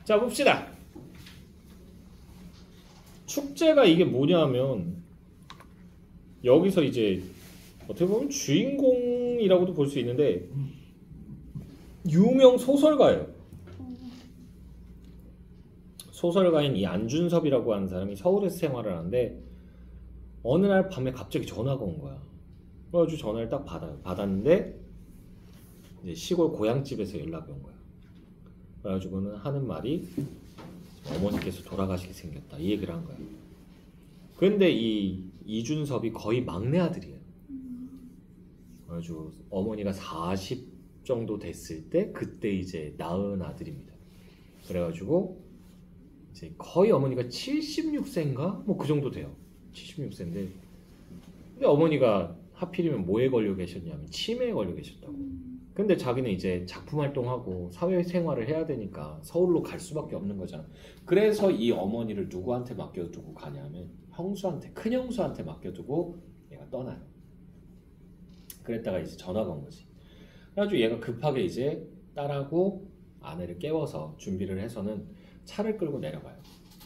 자, 봅시다. 축제가 이게 뭐냐면 여기서 이제 어떻게 보면 주인공이라고도 볼 수 있는데 유명 소설가예요. 소설가인 이 안준섭이라고 하는 사람이 서울에서 생활을 하는데 어느 날 밤에 갑자기 전화가 온 거야. 그래가지고 전화를 딱 받았는데 이제 시골 고향집에서 연락이 온 거야. 그래가지고는 하는 말이 어머니께서 돌아가시게 생겼다 이 얘기를 한 거야. 근데 이 이준섭이 거의 막내 아들이에요. 그래가지고 어머니가 40 정도 됐을 때 그때 이제 낳은 아들입니다. 그래가지고 이제 거의 어머니가 76세인가 뭐 그 정도 돼요. 76세인데 근데 어머니가 하필이면 뭐에 걸려 계셨냐면 치매에 걸려 계셨다고. 근데 자기는 이제 작품 활동하고 사회생활을 해야 되니까 서울로 갈 수밖에 없는 거잖아. 그래서 이 어머니를 누구한테 맡겨두고 가냐면 형수한테, 큰형수한테 맡겨두고 얘가 떠나요. 그랬다가 이제 전화가 온 거지. 그래가지고 얘가 급하게 이제 딸하고 아내를 깨워서 준비를 해서는 차를 끌고 내려가요.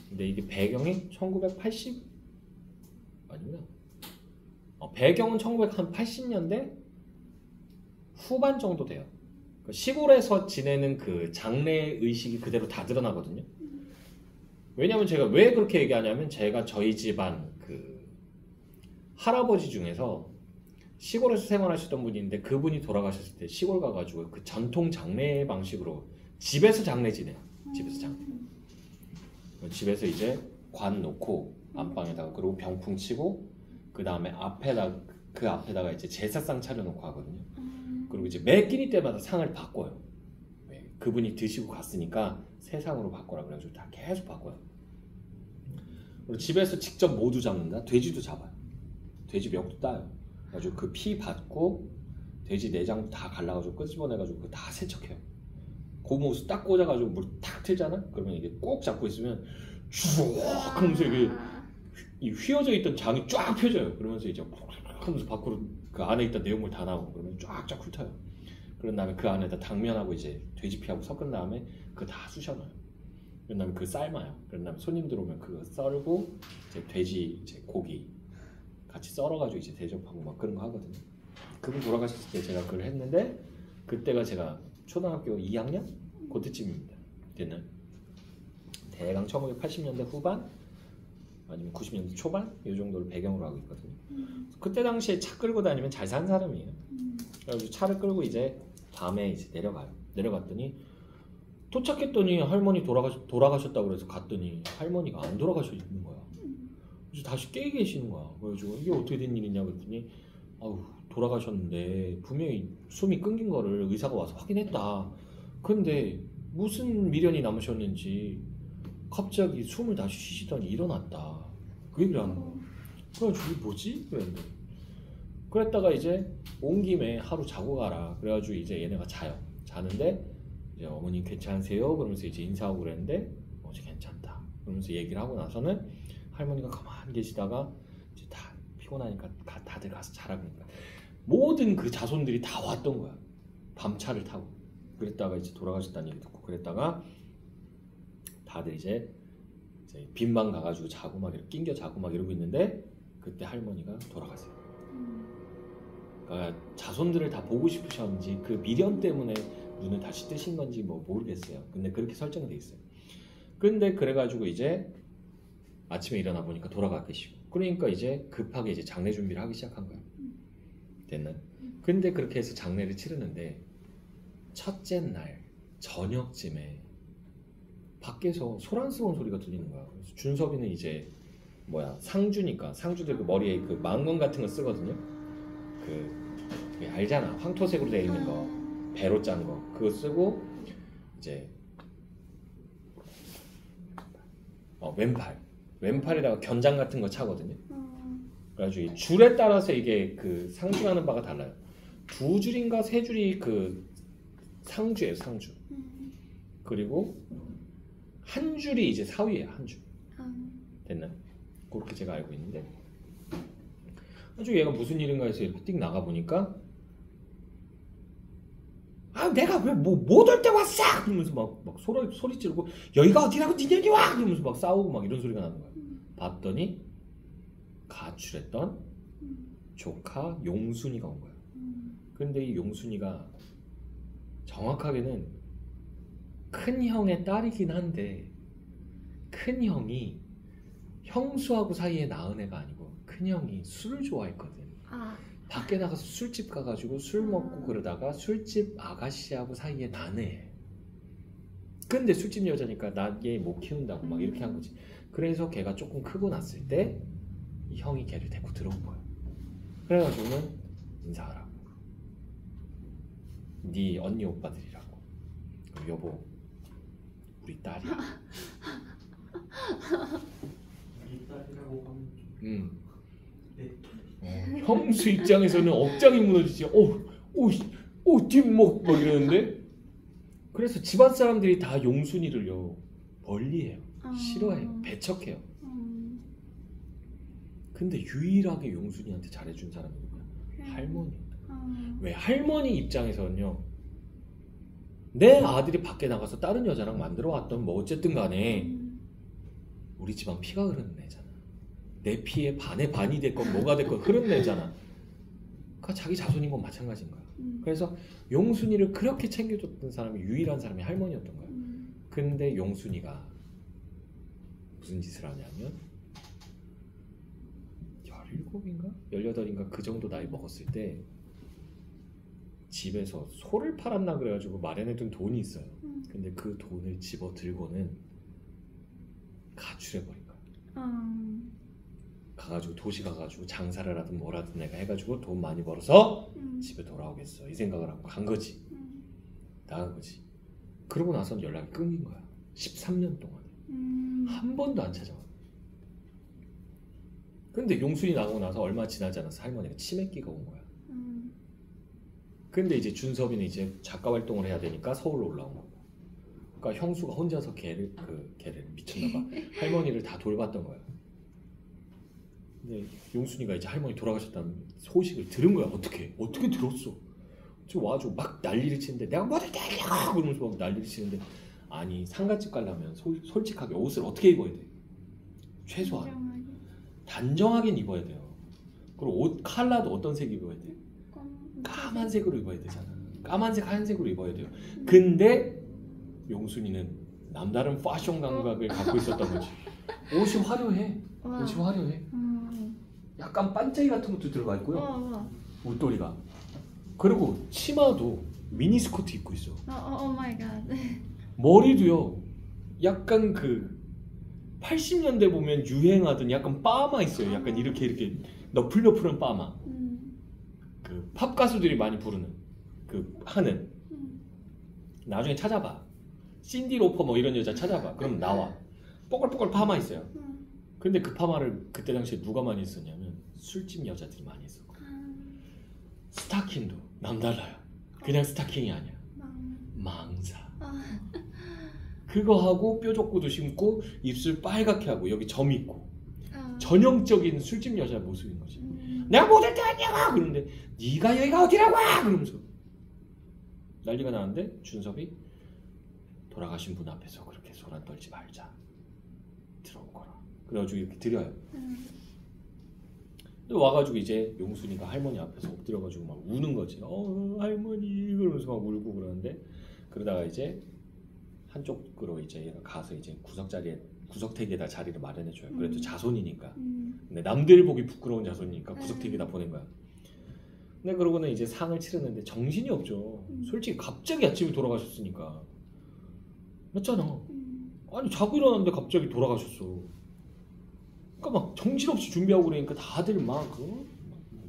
근데 이게 배경이 1980 아니구나. 배경은 1980년대 후반 정도 돼요. 시골에서 지내는 그 장래 의식이 그대로 다 드러나거든요. 왜냐면 제가 왜 그렇게 얘기하냐면 제가 저희 집안 그 할아버지 중에서 시골에서 생활하셨던 분이 있는데 그분이 돌아가셨을 때 시골 가가지고 그 전통 장례 방식으로 집에서 장례 지내요. 집에서 장례. 집에서 이제 관 놓고 안방에다가 그리고 병풍 치고 그 다음에 그 앞에다가 이제 제사상 차려놓고 하거든요. 그리고 이제 매 끼니 때마다 상을 바꿔요. 그분이 드시고 갔으니까 새 상으로 바꿔라 그래가지고 다 계속 바꿔요. 그리고 집에서 직접 모두 잡는다. 돼지도 잡아요. 돼지 멱도 따요. 그래가지고 그 피 받고 돼지 내장 다 갈라가지고 끄집어내가지고 그거 다 세척해요. 고무수 딱 꽂아가지고 물 탁 틀잖아. 그러면 이게 꼭 잡고 있으면 쭉 하면서 이게 이 휘어져 있던 장이 쫙 펴져요. 그러면서 이제 하면서 밖으로 그 안에 있던 내용물 다 나오고 그러면 쫙쫙 훑어요. 그런 다음에 그 안에다 당면하고 이제 돼지피하고 섞은 다음에 그거 다 쑤셔넣어요. 그런 다음에 그 삶아요. 그런 다음에 손님들 오면 그거 썰고 이제 돼지 이제 고기 같이 썰어가지고 이제 대접하고 막 그런 거 하거든요. 그분 돌아가셨을 때 제가 그걸 했는데 그때가 제가 초등학교 2학년? 그때쯤입니다. 그때는 대강 1980년대 후반 아니면 90년대 초반 이 정도를 배경으로 하고 있거든요. 그때 당시에 차 끌고 다니면 잘 산 사람이에요. 그래서 차를 끌고 이제 밤에 이제 내려가요. 내려갔더니 도착했더니 할머니 돌아가셨다고 그래서 갔더니 할머니가 안 돌아가셔 있는 거야. 그래서 다시 깨 계시는 거야. 그래가지고 이게 어떻게 된 일이냐 그랬더니 아우 돌아가셨는데 분명히 숨이 끊긴 거를 의사가 와서 확인했다. 근데 무슨 미련이 남으셨는지 갑자기 숨을 다시 쉬시더니 일어났다. 그 얘기를 하는 거야. 그래가지고 이게 뭐지? 그랬는데 그랬다가 이제 온 김에 하루 자고 가라. 그래가지고 이제 얘네가 자요. 자는데 이제 어머니 괜찮으세요? 그러면서 이제 인사하고 그랬는데 어제 괜찮다. 그러면서 얘기를 하고 나서는 할머니가 가만히 계시다가 이제 다 피곤하니까 다들 가서 자라 그러니까 모든 그 자손들이 다 왔던 거야. 밤차를 타고. 그랬다가 이제 돌아가셨다는 얘기 듣고 그랬다가 다들 이제 빈방 가가지고 자고 막 이렇게 낑겨 자고 막 이러고 있는데 그때 할머니가 돌아가세요. 그러니까 자손들을 다 보고 싶으셨는지 그 미련 때문에 눈을 다시 뜨신 건지 뭐 모르겠어요. 근데 그렇게 설정이 돼 있어요. 근데 그래가지고 이제 아침에 일어나 보니까 돌아가 계시고 그러니까 이제 급하게 이제 장례 준비를 하기 시작한 거야. 됐나요? 근데 그렇게 해서 장례를 치르는데 첫째 날 저녁쯤에 밖에서 소란스러운 소리가 들리는 거야. 그래서 준섭이는 이제 상주니까 상주들 그 머리에 그 망건 같은 거 쓰거든요. 그 알잖아. 황토색으로 되어 있는 거 배로 짠 거 그거 쓰고 이제 왼팔에다가 견장 같은 거 차거든요. 그래가지고 이 줄에 따라서 이게 그 상주하는 바가 달라요. 2줄인가 3줄이 그 상주예요, 상주. 그리고 한 줄이 이제 사위예요, 한 줄. 됐나요? 그렇게 제가 알고 있는데 아주 얘가 무슨 일인가 해서 이렇게 띡 나가 보니까 아 내가 왜 못 올 때 왔어! 그러면서 막 소리 지르고 여기가 어디라고 니년이 와! 그러면서 막 싸우고 막 이런 소리가 나는 거야. 봤더니 가출했던 조카 용순이가 온 거야. 근데 이 용순이가 정확하게는 큰 형의 딸이긴 한데 큰 형이 형수하고 사이에 낳은 애가 아니고 큰 형이 술을 좋아했거든. 밖에 나가서 술집 가가지고 술 먹고 그러다가 술집 아가씨하고 사이에 난 애. 근데 술집 여자니까 나 얘 못 키운다고 막 이렇게 한 거지. 그래서 걔가 조금 크고 났을 때 이 형이 걔를 데리고 들어온 거야. 그래가지고는 인사하라고. 네 언니 오빠들이라고. 여보 우리 딸이야. 우리 딸이라고 하면 좀 형수 입장에서는 억장이 무너지지. 뒷목 막 이러는데 그래서 집안 사람들이 다 용순이를요 멀리해요. 싫어해요. 배척해요. 근데 유일하게 용순이한테 잘해준 사람이 누구야? 할머니였다. 왜? 할머니 입장에서는요 내 아들이 밖에 나가서 다른 여자랑 만들어 왔던 뭐 어쨌든 간에 우리 집안 피가 흐르는 애잖아. 내 피에 반에 반이 됐건 뭐가 됐건 흐르는 애잖아. 그러니까 자기 자손인 건 마찬가지인 거야. 그래서 용순이를 그렇게 챙겨줬던 사람이 유일한 사람이 할머니였던 거야. 근데 용순이가 무슨 짓을 하냐면 17인가? 18인가 그 정도 나이 먹었을 때 집에서 소를 팔았나 그래가지고 마련해둔 돈이 있어요. 근데 그 돈을 집어 들고는 가출해버린 거야. 가가지고 도시 가가지고 장사를 하든 뭐라든 내가 해가지고 돈 많이 벌어서 집에 돌아오겠어 이 생각을 하고 간 거지. 나간 거지. 그러고 나선 연락이 끊긴 거야. 13년 동안에 한 번도 안 찾아와. 근데 용순이 나오고 나서 얼마 지나지 않아서 할머니가 치매기가 온 거야. 근데 이제 준섭이는 이제 작가 활동을 해야 되니까 서울로 올라온 거고. 그러니까 형수가 혼자서 걔를 미쳤나봐. 할머니를 다 돌봤던 거야. 근데 용순이가 이제 할머니 돌아가셨다는 소식을 들은 거야. 어떻게 들었어? 저 와가지고 막 난리를 치는데 내가 뭐를 때려! 그러면서 막 난리를 치는데 아니 상갓집 가려면 솔직하게 옷을 어떻게 입어야 돼? 최소한 단정하게 입어야 돼요. 그리고 옷 컬러도 어떤 색 입어야 돼? 까만색으로 입어야 되잖아. 까만색 하얀색으로 입어야 돼요. 근데 용순이는 남다른 패션 감각을 갖고 있었던 거지. 옷이 화려해. 와. 그렇지 화려해. 약간 반짝이 같은 것도 들어가 있고요. 와. 웃도리가. 그리고 치마도 미니스커트 입고 있어. 오 마이 갓. 머리도요. 약간 그 80년대 보면 유행하던 약간 파마 있어요. 약간 이렇게 너플너플한 파마. 그 팝 가수들이 많이 부르는 그 하는. 나중에 찾아봐. 신디 로퍼 뭐 이런 여자 찾아봐. 그럼 나와. 뽀글뽀글 파마 있어요. 근데 그 파마를 그때 당시에 누가 많이 했었냐면 술집 여자들이 많이 했었고. 스타킹도 남달라요. 그냥 스타킹이 아니야. 망사. 그거 하고 뾰족구도 심고 입술 빨갛게 하고 여기 점 있고 전형적인 술집 여자의 모습인 거지. 내가 못 할 때 아니야 그러는데 네가 여기가 어디라고 그러면서 난리가 나는데 준섭이 돌아가신 분 앞에서 그렇게 소란 떨지 말자 들어온 거라. 그래가지고 이렇게 드려요. 근데 와가지고 이제 용순이가 할머니 앞에서 엎드려가지고 막 우는 거지. 할머니 그러면서 막 울고 그러는데 그러다가 이제 한쪽으로 이제 얘가 가서 이제 구석택에다 자리를 마련해줘요. 그래도 자손이니까. 근데 남들 보기 부끄러운 자손이니까 구석택에다 보낸 거야. 근데 그러고는 이제 상을 치르는데 정신이 없죠. 솔직히 갑자기 아침에 돌아가셨으니까. 맞잖아. 아니 자고 일어났는데 갑자기 돌아가셨어. 그러니까 막 정신없이 준비하고 그러니까 다들 막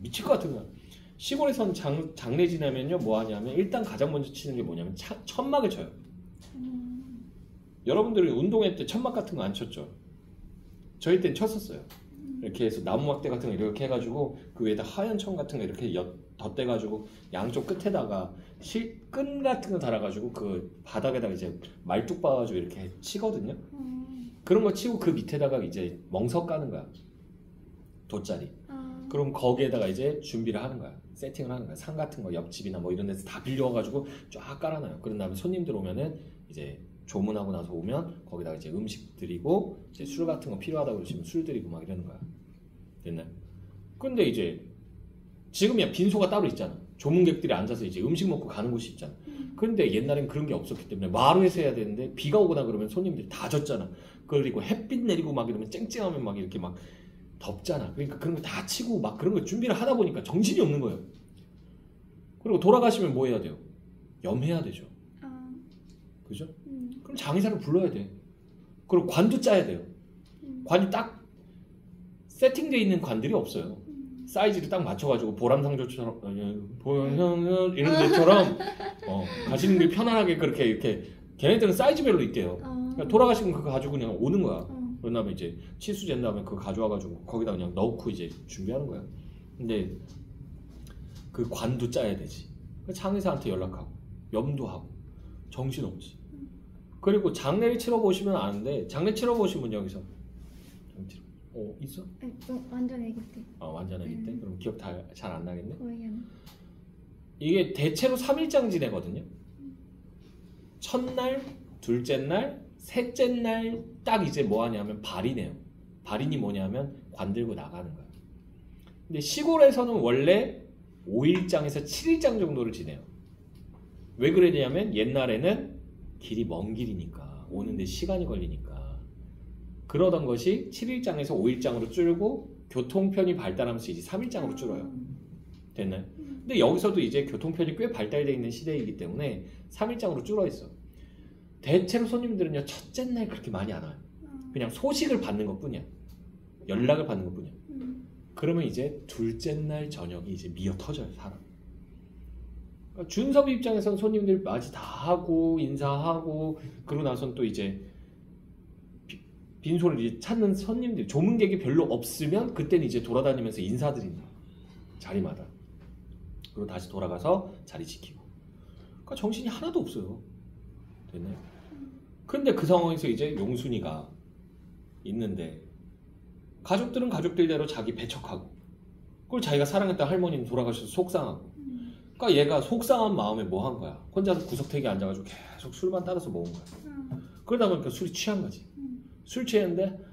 미칠 것 같은 거야. 시골에선 장례 지나면요 뭐 하냐면 일단 가장 먼저 치는 게 뭐냐면 천막을 쳐요. 여러분들이 운동회 때 천막 같은 거 안 쳤죠? 저희 땐 쳤었어요. 이렇게 해서 나무 막대 같은 거 이렇게 해가지고 그 위에다 하얀 천 같은 거 이렇게 덧대가지고 양쪽 끝에다가 끈 같은 거 달아가지고 그 바닥에다가 이제 말뚝 박아가지고 이렇게 치거든요. 그런 거 치고 그 밑에다가 이제 멍석 까는 거야. 돗자리. 그럼 거기에다가 이제 준비를 하는 거야. 세팅을 하는 거야. 상 같은 거 옆집이나 뭐 이런 데서 다 빌려와가지고 쫙 깔아놔요. 그런 다음에 손님들 오면은 이제 조문하고 나서 오면 거기다가 이제 음식 드리고 이제 술 같은 거 필요하다고 그러시면 술 드리고 막 이러는 거야. 됐나요? 근데 이제 지금이야 빈소가 따로 있잖아. 조문객들이 앉아서 이제 음식 먹고 가는 곳이 있잖아. 근데 옛날엔 그런 게 없었기 때문에 마루에서 해야 되는데 비가 오거나 그러면 손님들이 다 젖잖아. 그리고 햇빛 내리고 막 이러면 쨍쨍하면 막 이렇게 막 덥잖아. 그러니까 그런 거 다 치고 막 그런 거 준비를 하다 보니까 정신이 없는 거예요. 그리고 돌아가시면 뭐 해야 돼요? 염해야 되죠. 그죠? 그럼 장의사를 불러야 돼. 그리고 관도 짜야 돼요. 관이 딱 세팅되어 있는 관들이 없어요. 사이즈를 딱 맞춰가지고 보람상조처럼 이런 데처럼 가시는 게 편안하게 그렇게 이렇게 걔네들은 사이즈별로 있대요. 그러니까 돌아가시면 그거 가지고 그냥 오는 거야. 그런 다음에 이제 치수 잰 다음에 그거 가져와가지고 거기다 그냥 넣고 이제 준비하는 거야. 근데 그 관도 짜야 되지. 장의사한테 연락하고 염도하고 정신없지. 그리고 장례를 치러보시면 아는데 장례 치러보신 분 여기서 있어? 완전 애기 때. 완전 애기 때? 그럼 기억 잘 안 나겠네? 거의 이게 대체로 3일장 지내거든요. 첫날, 둘째 날, 셋째 날 딱 이제 뭐 하냐면 발인해요. 발인이 뭐냐면 관 들고 나가는 거야. 근데 시골에서는 원래 5일장에서 7일장 정도를 지내요. 왜 그러냐면 옛날에는 길이 먼 길이니까 오는데 시간이 걸리니까 그러던 것이 7일장에서 5일장으로 줄고 교통편이 발달하면서 이제 3일장으로 줄어요. 됐나요? 근데 여기서도 이제 교통편이 꽤 발달되어 있는 시대이기 때문에 3일장으로 줄어 있어. 대체로 손님들은요 첫째 날 그렇게 많이 안 와요. 그냥 소식을 받는 것 뿐이야. 연락을 받는 것 뿐이야. 그러면 이제 둘째 날 저녁이 이제 미어 터져요 사람. 그러니까 준섭이 입장에서는 손님들 맞이 다 하고 인사하고 그러고 나선 또 이제 빈소를 이제 찾는 손님들 조문객이 별로 없으면 그때는 이제 돌아다니면서 인사드린다 자리마다. 그리고 다시 돌아가서 자리 지키고. 그러니까 정신이 하나도 없어요. 됐나요? 근데 그 상황에서 이제 용순이가 있는데 가족들은 가족들대로 자기 배척하고 그걸 자기가 사랑했던 할머니는 돌아가셔서 속상하고 그러니까 얘가 속상한 마음에 뭐 한 거야? 혼자서 구석택에 앉아가지고 계속 술만 따라서 먹은 거야. 그러다 보니까 술이 취한 거지. 술 취했는데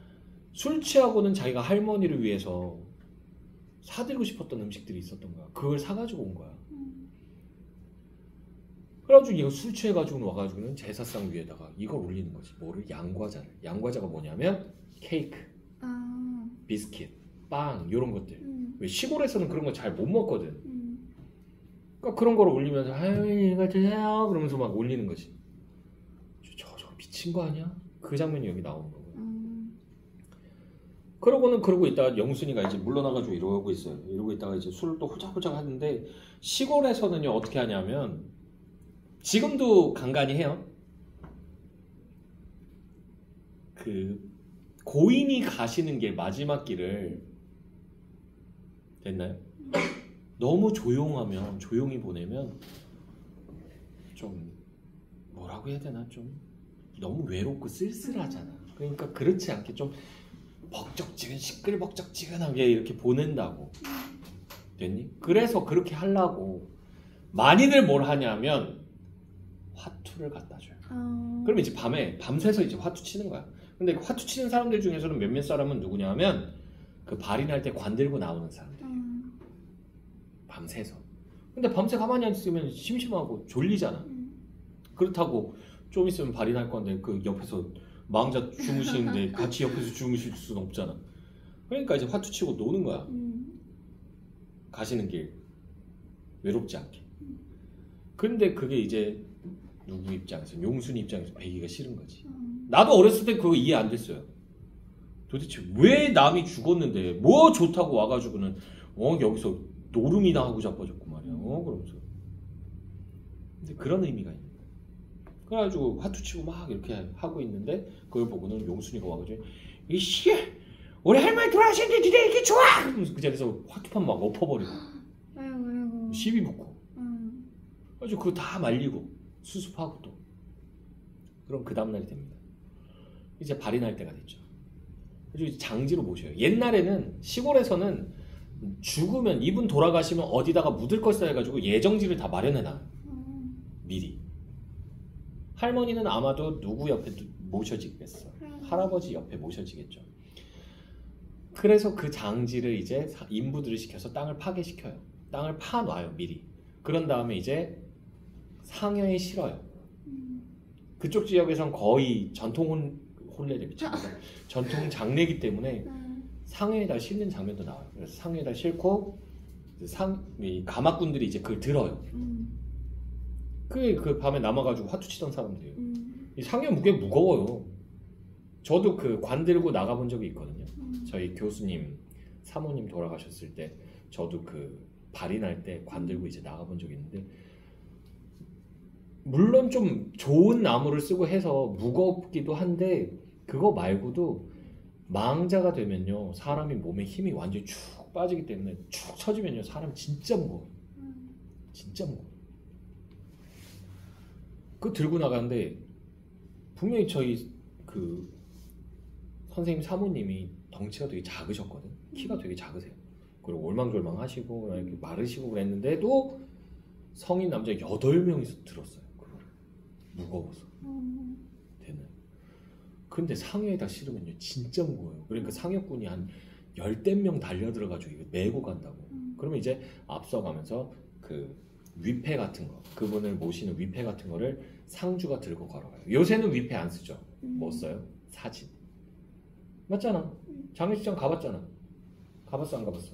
술 취하고는 자기가 할머니를 위해서 사드리고 싶었던 음식들이 있었던 거야. 그걸 사가지고 온 거야. 그래가지고 얘가 술 취해가지고 와가지고는 제사상 위에다가 이걸 올리는 거지. 뭐를? 양과자를. 양과자가 뭐냐면 케이크. 아. 비스킷, 빵 이런 것들. 음. 왜 시골에서는 그런 거 잘 못 먹거든. 그러니까 그런 걸 올리면서 아유 이거 드세요 그러면서 막 올리는 거지. 저 미친 거 아니야? 그 장면이 여기 나오는 거고. 그러고 있다가 영순이가 이제 물러나가지고 이러고 있어요. 이러고 있다가 이제 술을 또 호작호작 하는데 시골에서는요 어떻게 하냐면 지금도 간간히 해요. 그 고인이 가시는 길 마지막 길을 됐나요? 너무 조용하면 조용히 보내면 좀 뭐라고 해야 되나 좀 너무 외롭고 쓸쓸하잖아. 그러니까 그렇지 않게 좀 벅적지근 시끌벅적지근하게 이렇게 보낸다고. 됐니? 그래서 그렇게 하려고 많이들 뭘 하냐면 화투를 갖다 줘요. 그러면 이제 밤새서 이제 화투 치는 거야. 근데 화투 치는 사람들 중에서는 몇몇 사람은 누구냐면 그 발인할 때 관 들고 나오는 사람들. 밤새서. 근데 밤새 가만히 앉으면 심심하고 졸리잖아. 그렇다고 좀 있으면 발인할 건데 그 옆에서 망자 주무시는데 같이 옆에서 주무실 수는 없잖아. 그러니까 이제 화투 치고 노는 거야. 가시는 길 외롭지 않게. 근데 그게 이제 누구 입장에서 용순이 입장에서 배기가 싫은 거지. 나도 어렸을 때 그거 이해 안 됐어요. 도대체 왜 남이 죽었는데 뭐 좋다고 와가지고는 여기서 노름이나 하고 자빠졌고 말이야. 그러면서. 근데 그런 의미가 있는 거야. 그래가지고 화투 치고 막 이렇게 하고 있는데 그걸 보고는 용순이가 와가지고 이씨 우리 할머니 돌아가셨는데 니네 이렇게 좋아! 그러면서 그 자리에서 화투판 막 엎어버리고 아이고. 시비 붙고 아주 그거 다 말리고 수습하고 또 그럼 그 다음날이 됩니다. 이제 발인할 때가 됐죠. 그래서 이제 장지로 모셔요. 옛날에는 시골에서는 죽으면 이분 돌아가시면 어디다가 묻을 걸 써야 해가지고 예정지를 다 마련해놔. 미리. 할머니는 아마도 누구 옆에 모셔지겠어. 할아버지 옆에 모셔지겠죠. 그래서 그 장지를 이제 인부들을 시켜서 땅을 파괴시켜요. 땅을 파놔요 미리. 그런 다음에 이제 상여에 실어요. 그쪽 지역에선 거의 전통 혼례를 미칩니다. 전통 장례기 때문에 상여에다 싣는 장면도 나와요. 그래서 상여에다 싣고 이 가마꾼들이 이제 그걸 들어요. 그 밤에 남아가지고 화투 치던 사람들이에요. 이 상여 무게 무거워요. 저도 그 관 들고 나가본 적이 있거든요. 저희 교수님, 사모님 돌아가셨을 때 저도 그 발인할 때 관 들고 이제 나가본 적이 있는데 물론 좀 좋은 나무를 쓰고 해서 무겁기도 한데 그거 말고도 망자가 되면요 사람이 몸에 힘이 완전히 축 빠지기 때문에 축 처지면요 사람 진짜 무거워. 진짜 무거워. 그거 들고 나가는데 분명히 저희 그 선생님 사모님이 덩치가 되게 작으셨거든. 키가 되게 작으세요. 그리고 올망졸망 하시고 이렇게 마르시고 그랬는데도 성인 남자 8명이서 들었어요. 그거를. 무거워서. 되는. 근데 상여에다 실으면요 진짜 무거워요. 그러니까 상여꾼이 한 10명 달려들어가지고 이거 메고 간다고. 그러면 이제 앞서가면서 그 위패 같은 거, 그분을 모시는 위패 같은 거를 상주가 들고 걸어가요. 요새는 위패 안 쓰죠. 뭐 써요? 사진. 맞잖아. 장례식장 가봤잖아. 가봤어 안 가봤어?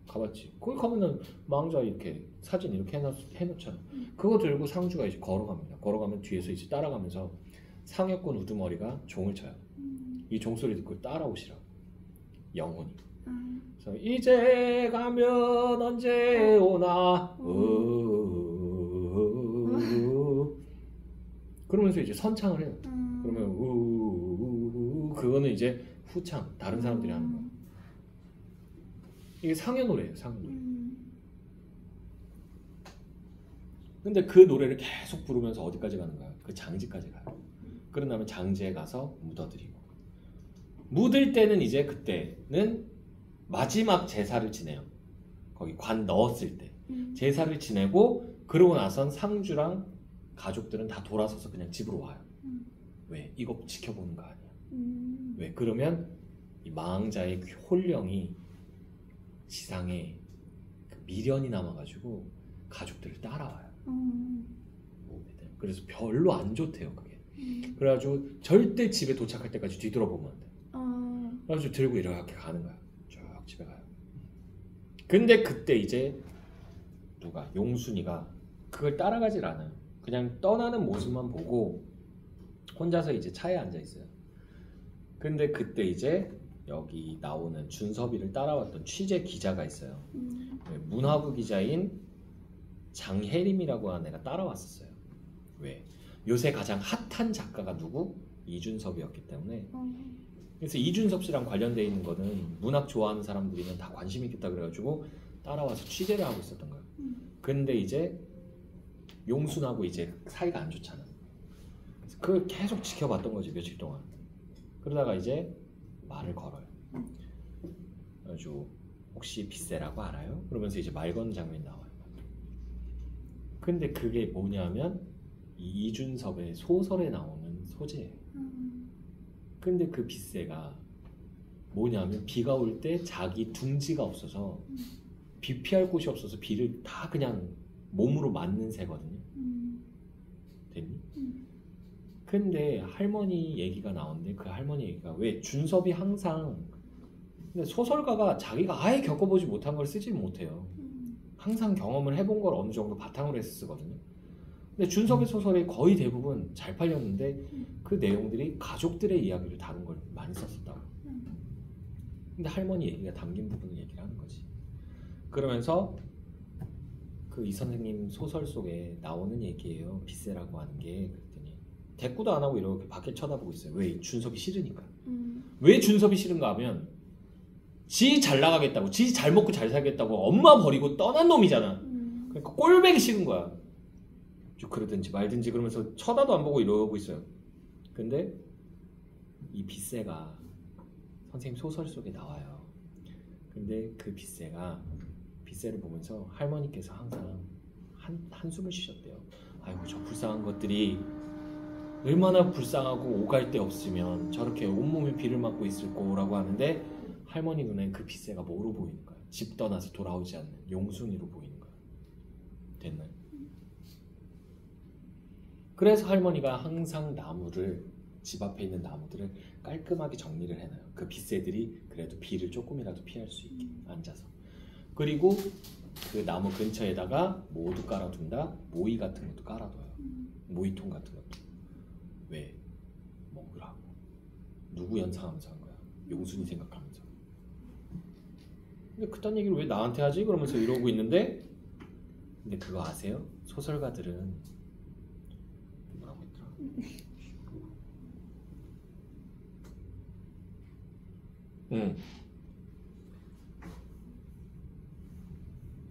가봤지. 거기 가면은 망자 이렇게 사진 이렇게 해놓잖아. 그거 들고 상주가 이제 걸어갑니다. 걸어가면 뒤에서 이제 따라가면서 상여꾼 우두머리가 종을 쳐요. 이 종소리 듣고 따라오시라고. 영혼이. 그래서 이제 가면 언제 오나 그러면서 이제 선창을 해요. 그러면 그거는 이제 후창 다른 사람들이 하는 거야. 이게 상여 노래예요. 상여 노래. 근데 그 노래를 계속 부르면서 어디까지 가는가요? 그 장지까지 가요. 그런 다음에 장지에 가서 묻어드리고 묻을 때는 이제 그때는 마지막 제사를 지내요. 거기 관 넣었을 때 제사를 지내고 그러고 나선 상주랑 가족들은 다 돌아서서 그냥 집으로 와요. 왜? 이거 지켜보는 거 아니야. 왜? 그러면 이 망자의 홀령이 지상에 그 미련이 남아가지고 가족들을 따라와요. 그래서 별로 안 좋대요 그게. 그래가지고 절대 집에 도착할 때까지 뒤돌아보면 안 돼. 그래가지고 들고 이렇게 가는 거야. 쭉 집에 가요. 근데 그때 이제 누가 용순이가 그걸 따라가질 않아요. 그냥 떠나는 모습만 보고 혼자서 이제 차에 앉아 있어요. 근데 그때 이제 여기 나오는 준섭이를 따라왔던 취재 기자가 있어요. 문화부 기자인 장혜림이라고 하는 애가 따라왔었어요. 왜? 요새 가장 핫한 작가가 누구? 이준섭이었기 때문에. 그래서 이준섭 씨랑 관련돼 있는 거는 문학 좋아하는 사람들이면 다 관심 있겠다 그래가지고 따라와서 취재를 하고 있었던 거예요. 근데 이제 용순하고 이제 사이가 안 좋잖아. 그래서 그걸 계속 지켜봤던 거지 며칠 동안. 그러다가 이제 말을 걸어요. 그래가지고 혹시 빗새라고 알아요? 그러면서 이제 말 거는 장면이 나와요. 근데 그게 뭐냐면 이 이준섭의 소설에 나오는 소재예요. 근데 그 빗새가 뭐냐면 비가 올 때 자기 둥지가 없어서 비 피할 곳이 없어서 비를 다 그냥 몸으로 맞는 새거든요. 됐니? 근데 할머니 얘기가 나오는데 그 할머니 얘기가 왜 준섭이 항상 근데 소설가가 자기가 아예 겪어보지 못한 걸 쓰지 못해요. 항상 경험을 해본 걸 어느 정도 바탕으로 해서 쓰거든요. 근데 준섭의 소설이 거의 대부분 잘 팔렸는데 그 내용들이 가족들의 이야기를 다룬 걸 많이 썼었다고. 근데 할머니 얘기가 담긴 부분을 얘기를 하는 거지. 그러면서 그 이 선생님 소설 속에 나오는 얘기예요. 빗새라고 하는 게. 그랬더니 대꾸도 안 하고 이렇게 밖에 쳐다보고 있어요. 왜? 준섭이 싫으니까. 왜 준섭이 싫은가 하면 지 잘 나가겠다고, 지 잘 먹고 잘 살겠다고 엄마 버리고 떠난 놈이잖아. 그러니까 꼴배기 싫은 거야. 좀 그러든지 말든지 그러면서 쳐다도 안 보고 이러고 있어요. 근데 이 빗새가 선생님 소설 속에 나와요. 근데 그 빗새를 보면서 할머니께서 항상 한숨을 쉬셨대요. 아이고 저 불쌍한 것들이 얼마나 불쌍하고 오갈 데 없으면 저렇게 온몸에 비를 맞고 있을 거라고 하는데 할머니 눈엔 그 빗새가 뭐로 보이는 거야? 집 떠나서 돌아오지 않는 용순이로 보이는 거야. 됐나요? 그래서 할머니가 항상 집 앞에 있는 나무들을 깔끔하게 정리를 해놔요. 그 빗새들이 그래도 비를 조금이라도 피할 수 있게 앉아서. 그리고 그 나무 근처에다가 뭐도 깔아둔다? 모이 같은 것도 깔아둬요. 모이통 같은 것도. 왜? 먹으라고. 누구 연상하면서 한 거야? 용순이 생각하면서. 근데 그딴 얘기를 왜 나한테 하지? 그러면서 이러고 있는데 근데 그거 아세요? 소설가들은 뭐라고 했더라?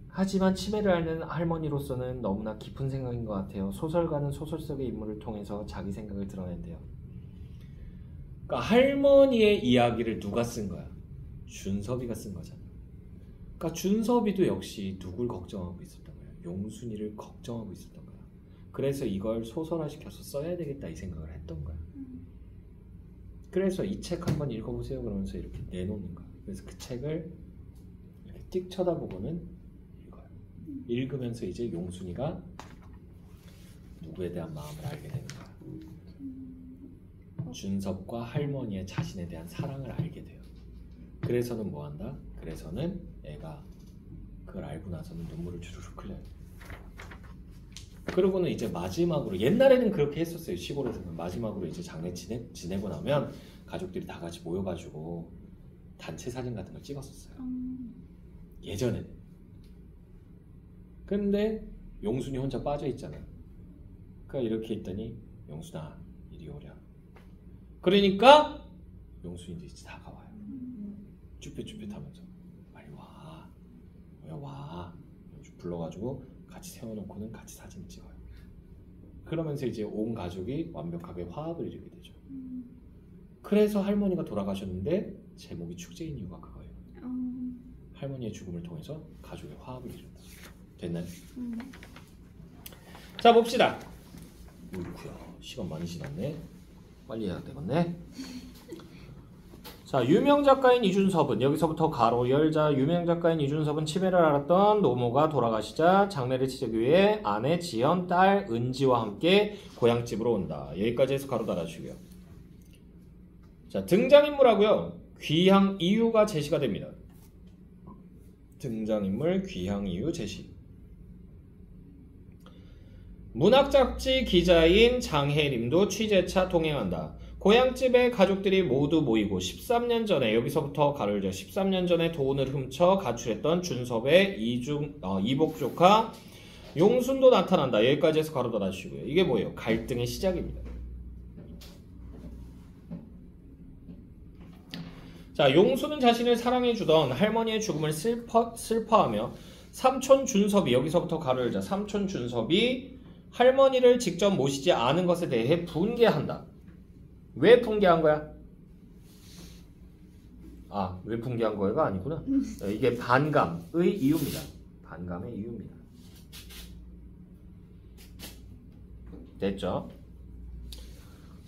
하지만 치매를 앓는 할머니로서는 너무나 깊은 생각인 것 같아요. 소설가는 소설 속의 인물을 통해서 자기 생각을 드러낸대요. 그러니까 할머니의 이야기를 누가 쓴 거야? 준섭이가 쓴 거잖아. 그러니까 준섭이도 역시 누굴 걱정하고 있었던 거야? 용순이를 걱정하고 있었던 거야. 그래서 이걸 소설화시켜서 써야 되겠다 이 생각을 했던 거야. 그래서 이 책 한번 읽어보세요 그러면서 이렇게 내놓는 거야. 그래서 그 책을 이렇게 띡 쳐다보고는 읽으면서 이제 용순이가 누구에 대한 마음을 알게 되는 거야. 준섭과 할머니의 자신에 대한 사랑을 알게 돼요. 그래서는 뭐 한다? 그래서는 애가 그걸 알고 나서는 눈물을 주르륵 흘려요. 그러고는 이제 마지막으로 옛날에는 그렇게 했었어요. 시골에서는 마지막으로 이제 장례 지내고 나면 가족들이 다 같이 모여가지고 단체 사진 같은 걸 찍었었어요. 예전에는. 근데 용순이 혼자 빠져있잖아. 그러니까 이렇게 했더니 용순아 이리 오랴. 그러니까 용순이도 이제 다가와요. 쭈뼛쭈뼛하면서 빨리 와. 왜 와. 불러가지고 같이 세워놓고는 같이 사진을 찍어요. 그러면서 이제 온 가족이 완벽하게 화합을 이루게 되죠. 그래서 할머니가 돌아가셨는데 제목이 축제인 이유가 그거예요. 할머니의 죽음을 통해서 가족의 화합을 이룬다. 됐나요? 자 봅시다. 어이구야 시간 많이 지났네. 빨리 해야 되겠네. 자 유명 작가인 이준섭은 여기서부터 가로 열자. 유명 작가인 이준섭은 치매를 앓았던 노모가 돌아가시자 장례를 치르기 위해 아내 지연, 딸 은지와 함께 고향집으로 온다. 여기까지 해서 가로 달아주시고요. 자 등장인물하고요. 귀향 이유가 제시가 됩니다. 등장인물 귀향 이유 제시. 문학잡지 기자인 장혜림도 취재차 동행한다. 고향집에 가족들이 모두 모이고 13년 전에 여기서부터 가로를 져 13년 전에 돈을 훔쳐 가출했던 준섭의 이복 조카 용순도 나타난다. 여기까지 해서 가로 닫아주시고요. 이게 뭐예요? 갈등의 시작입니다. 자, 용순은 자신을 사랑해주던 할머니의 죽음을 슬퍼하며 삼촌 준섭이 여기서부터 가로를 자 삼촌 준섭이 할머니를 직접 모시지 않은 것에 대해 분개한다. 왜 분개한 거야? 아, 왜 분개한 거가 아니구나. 이게 반감의 이유입니다. 반감의 이유입니다. 됐죠?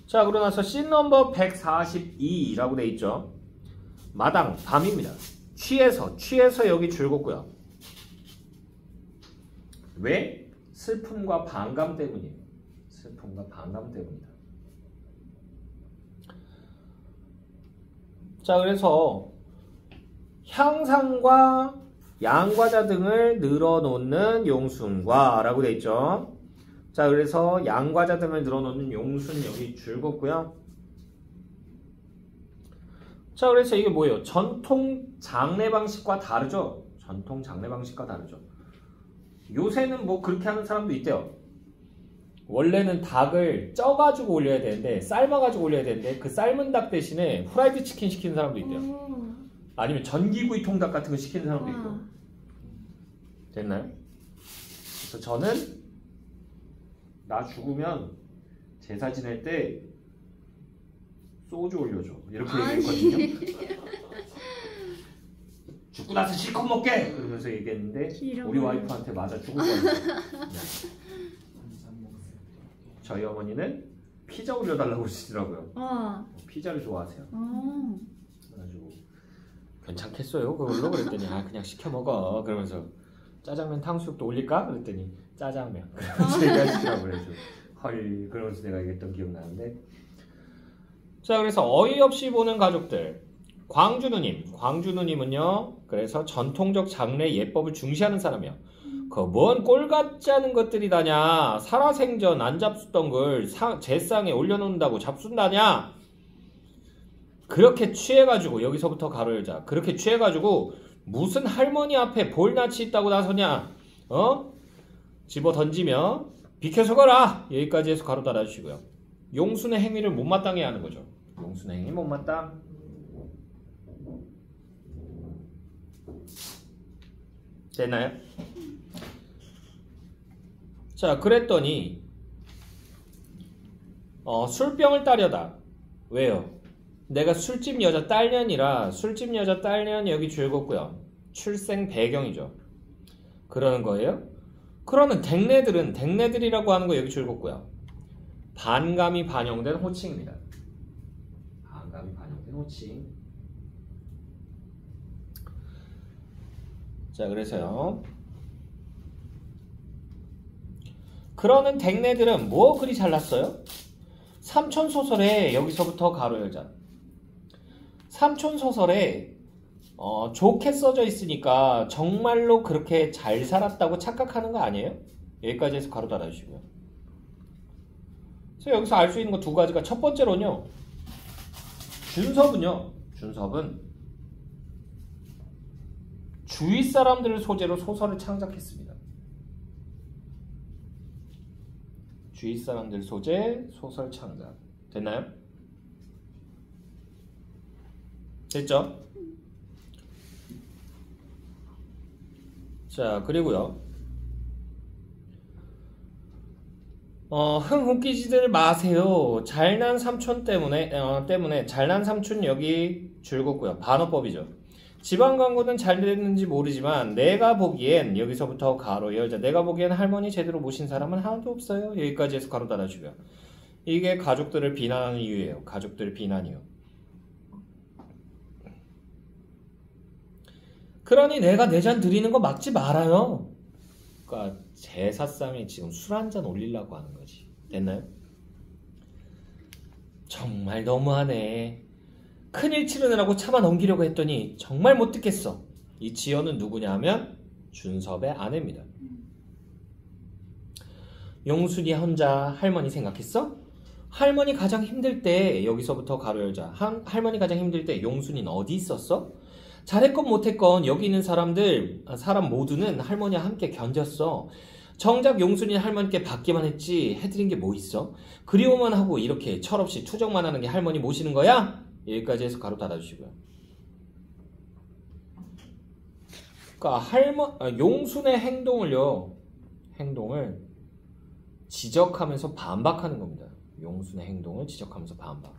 자, 그러고 나서 씬 넘버 142라고 돼 있죠. 마당, 밤입니다. 취해서 여기 줄굼고요. 왜? 슬픔과 반감 때문이에요. 슬픔과 반감 때문이다. 자, 그래서 향상과 양과자 등을 늘어놓는 용순과 라고 돼 있죠. 자, 그래서 양과자 등을 늘어놓는 용순 여기 줄굼고요. 자, 그래서 이게 뭐예요? 전통 장례 방식과 다르죠? 전통 장례 방식과 다르죠? 요새는 뭐 그렇게 하는 사람도 있대요. 원래는 닭을 쪄가지고 올려야 되는데 삶아가지고 올려야 되는데 그 삶은 닭 대신에 후라이드 치킨 시키는 사람도 있대요. 아니면 전기구이 통닭 같은 거 시키는 사람도 있고. 됐나요? 그래서 저는 나 죽으면 제사 지낼 때 소주 올려줘 이렇게 얘기했거든요. 죽고 나서 실컷 먹게! 그러면서 얘기했는데 우리 와이프한테 맞아 죽을 뻔했어요. 저희 어머니는 피자 올려달라고 그러시더라고요. 피자를 좋아하세요. 그래가지고 괜찮겠어요 그걸로? 그랬더니 아 그냥 시켜 먹어 그러면서 짜장면 탕수육도 올릴까? 그랬더니 짜장면 그러면서 얘기하시더라고요. 그래서 헐 그러면서 내가 얘기했던 기억나는데. 자, 그래서 어이없이 보는 가족들. 광주 누님은요. 그래서 전통적 장례 예법을 중시하는 사람이야. 그 뭔 꼴 같지 않은 것들이다냐. 살아생전 안 잡수던 걸 제상에 올려놓는다고 잡순다냐. 그렇게 취해가지고 여기서부터 가로 열자. 그렇게 취해가지고 무슨 할머니 앞에 볼낯이 있다고 나서냐. 집어 던지며 비켜서 가라. 여기까지 해서 가로 닫아주시고요. 용순의 행위를 못마땅해 하는 거죠. 용순의 행위 못마땅. 됐나요? 자, 그랬더니 술병을 따려다. 왜요? 내가 술집 여자 딸년이라 술집 여자 딸년 여기 줄굼고요. 출생 배경이죠. 그러는 거예요. 그러는 댁내들이라고 하는 거 여기 줄굼고요. 반감이 반영된 호칭입니다. 반감이 반영된 호칭. 자, 그래서요. 그러는 댁내들은 뭐 그리 잘났어요? 삼촌소설에 여기서부터 가로 열자. 삼촌소설에 좋게 써져 있으니까 정말로 그렇게 잘 살았다고 착각하는 거 아니에요? 여기까지 해서 가로 닫아주시고요. 그래서 여기서 알 수 있는 거 두 가지가 첫 번째로는요. 준섭은 주위 사람들을 소재로 소설을 창작했습니다. 주위 사람들 소재 소설 창작. 됐나요? 됐죠? 자, 그리고요. 흥 웃기지들 마세요. 잘난 삼촌 때문에 잘난 삼촌 여기 줄굼고요. 반어법이죠. 지방 광고는 잘 됐는지 모르지만 내가 보기엔 여기서부터 가로 열자. 내가 보기엔 할머니 제대로 모신 사람은 하나도 없어요. 여기까지 해서 가로 닫아주고요. 이게 가족들을 비난하는 이유예요. 가족들 비난이요. 그러니 내가 내 잔 드리는 거 막지 말아요. 그러니까 제사상에 지금 술 한 잔 올리려고 하는 거지. 됐나요? 정말 너무하네. 큰일 치르느라고 참아 넘기려고 했더니 정말 못 듣겠어. 이 지연은 누구냐 하면 준섭의 아내입니다. 용순이 혼자 할머니 생각했어? 할머니 가장 힘들 때, 여기서부터 가로 열자. 할머니 가장 힘들 때 용순이는 어디 있었어? 잘했건 못했건 여기 있는 사람 모두는 할머니와 함께 견뎠어. 정작 용순이는 할머니께 받기만 했지 해드린 게 뭐 있어? 그리워만 하고 이렇게 철없이 투정만 하는 게 할머니 모시는 거야? 여기까지 해서 가로 닫아주시고요. 그러니까 용순의 행동을 지적하면서 반박하는 겁니다. 용순의 행동을 지적하면서 반박.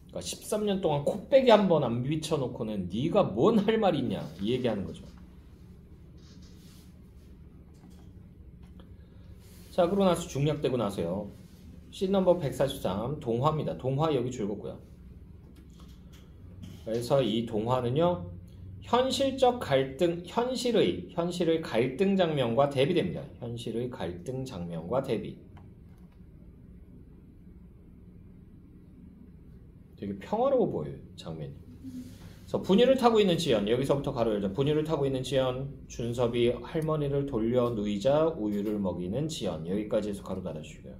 그러니까 13년 동안 코빼기 한 번 안 비춰놓고는 네가 뭔 할 말이 있냐 이 얘기하는 거죠. 자, 그러고 나서 중략되고 나서요. 씬 넘버 143 동화입니다. 동화 여기 줄거고요. 그래서 이 동화는요. 현실의 갈등 장면과 대비됩니다. 현실의 갈등 장면과 대비. 되게 평화로워 보여요, 장면이. 그래서 분유를 타고 있는 지연, 여기서부터 가로 열자. 분유를 타고 있는 지연, 준섭이 할머니를 돌려 누이자 우유를 먹이는 지연. 여기까지 해서 가로 닫아주시고요.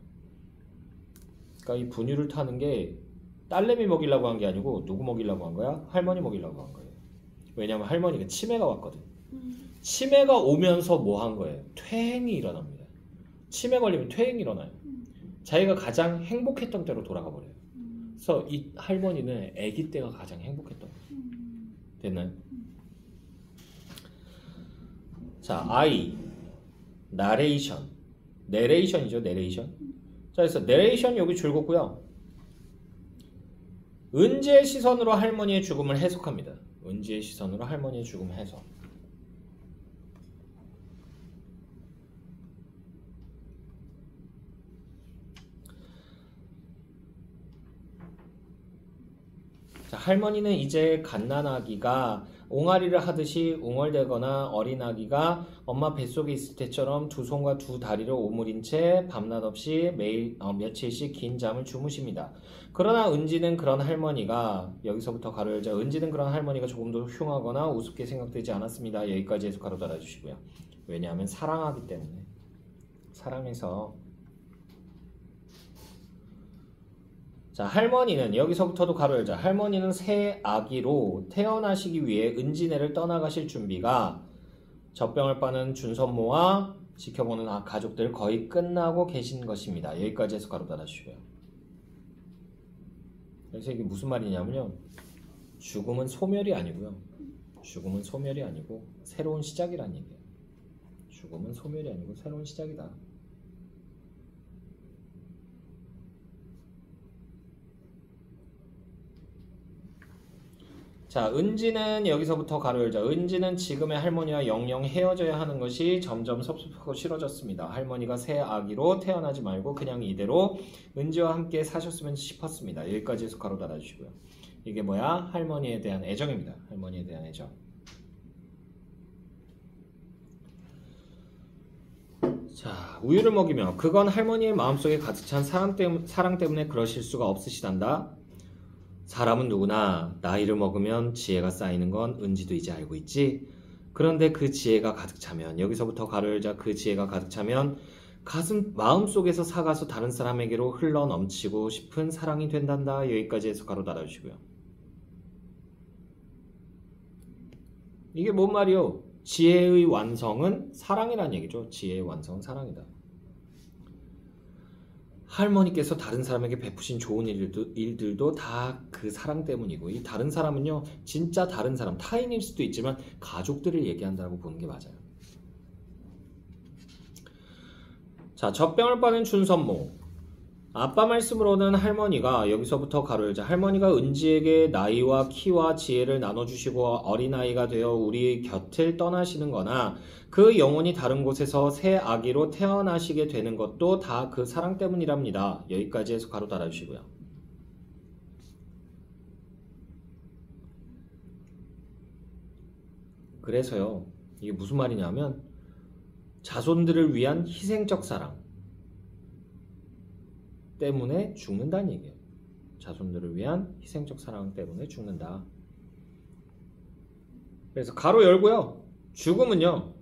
그러니까 이 분유를 타는 게 딸내미 먹이려고 한 게 아니고 누구 먹이려고 한 거야? 할머니 먹이려고 한 거예요. 왜냐면 할머니가 치매가 왔거든. 치매가 오면서 뭐 한 거예요? 퇴행이 일어납니다. 치매 걸리면 퇴행이 일어나요. 자기가 가장 행복했던 때로 돌아가 버려요. 그래서 이 할머니는 아기 때가 가장 행복했던 거예요. 됐나요? 자, I 나레이션. 내레이션이죠, 내레이션. 자, 그래서 내레이션 여기 줄거고요. 은지의 시선으로 할머니의 죽음을 해석합니다. 은지의 시선으로 할머니의 죽음 해석. 자, 할머니는 이제 갓난아기가 옹알이를 하듯이 웅얼대거나 어린아기가 엄마 뱃속에 있을 때처럼 두 손과 두 다리를 오므린 채 밤낮 없이 매일 며칠씩 긴 잠을 주무십니다. 그러나 은지는 그런 할머니가, 여기서부터 가로 열자, 은지는 그런 할머니가 조금도 흉하거나 우습게 생각되지 않았습니다. 여기까지 해서 가로 닫아주시고요. 왜냐하면 사랑하기 때문에. 사랑해서. 자, 할머니는 여기서부터도 가로 열자. 할머니는 새 아기로 태어나시기 위해 은지네를 떠나가실 준비가 젖병을 빠는 준선모와 지켜보는 가족들 거의 끝나고 계신 것입니다. 여기까지 해서 가로 닫아주시고요. 그래서 이게 무슨 말이냐면요. 죽음은 소멸이 아니고요. 죽음은 소멸이 아니고 새로운 시작이란 얘기예요. 죽음은 소멸이 아니고 새로운 시작이다. 자, 은지는 여기서부터 가로 열자. 은지는 지금의 할머니와 영영 헤어져야 하는 것이 점점 섭섭하고 싫어졌습니다. 할머니가 새 아기로 태어나지 말고 그냥 이대로 은지와 함께 사셨으면 싶었습니다. 여기까지 해서 가로 닫아주시고요. 이게 뭐야? 할머니에 대한 애정입니다. 할머니에 대한 애정. 자, 우유를 먹이며 그건 할머니의 마음속에 가득 찬 사랑 때문에 그러실 수가 없으시단다. 사람은 누구나 나이를 먹으면 지혜가 쌓이는 건 은지도 이제 알고 있지. 그런데 그 지혜가 가득 차면, 여기서부터 가로 열자, 그 지혜가 가득 차면 마음속에서 삭아서 다른 사람에게로 흘러 넘치고 싶은 사랑이 된단다. 여기까지 해서 가로 닫아주시고요. 이게 뭔 말이요? 지혜의 완성은 사랑이라는 얘기죠. 지혜의 완성은 사랑이다. 할머니께서 다른 사람에게 베푸신 좋은 일들도 다 그 사랑 때문이고, 이 다른 사람은요, 진짜 다른 사람, 타인일 수도 있지만 가족들을 얘기한다고 보는 게 맞아요. 자, 젖병을 빠는 준선모. 아빠 말씀으로는 할머니가, 여기서부터 가로 열자, 할머니가 은지에게 나이와 키와 지혜를 나눠주시고 어린아이가 되어 우리 곁을 떠나시는 거나 그 영혼이 다른 곳에서 새 아기로 태어나시게 되는 것도 다 그 사랑 때문이랍니다. 여기까지 해서 가로 닫아주시고요. 그래서요, 이게 무슨 말이냐면 자손들을 위한 희생적 사랑 때문에 죽는다는 얘기예요. 자손들을 위한 희생적 사랑 때문에 죽는다. 그래서 가로 열고요. 죽음은요.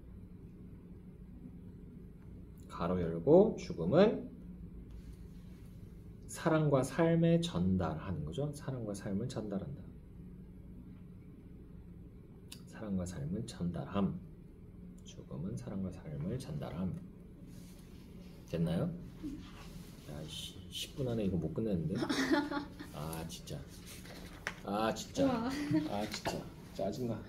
가로 열고 죽음은 사랑과 삶에 전달하는 거죠. 사랑과 삶을 전달한다. 사랑과 삶을 전달함. 죽음은 사랑과 삶을 전달함. 됐나요? 야, 10분 안에 이거 못 끝내는데. 아 진짜. 아 진짜. 우와. 아 진짜. 짜증나.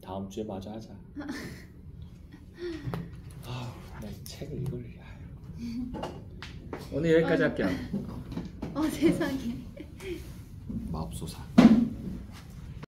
다음 주에 마저 하자. 아, 나 이 책을 이걸. 오늘 여기까지 할게요. 세상에. 마법소사.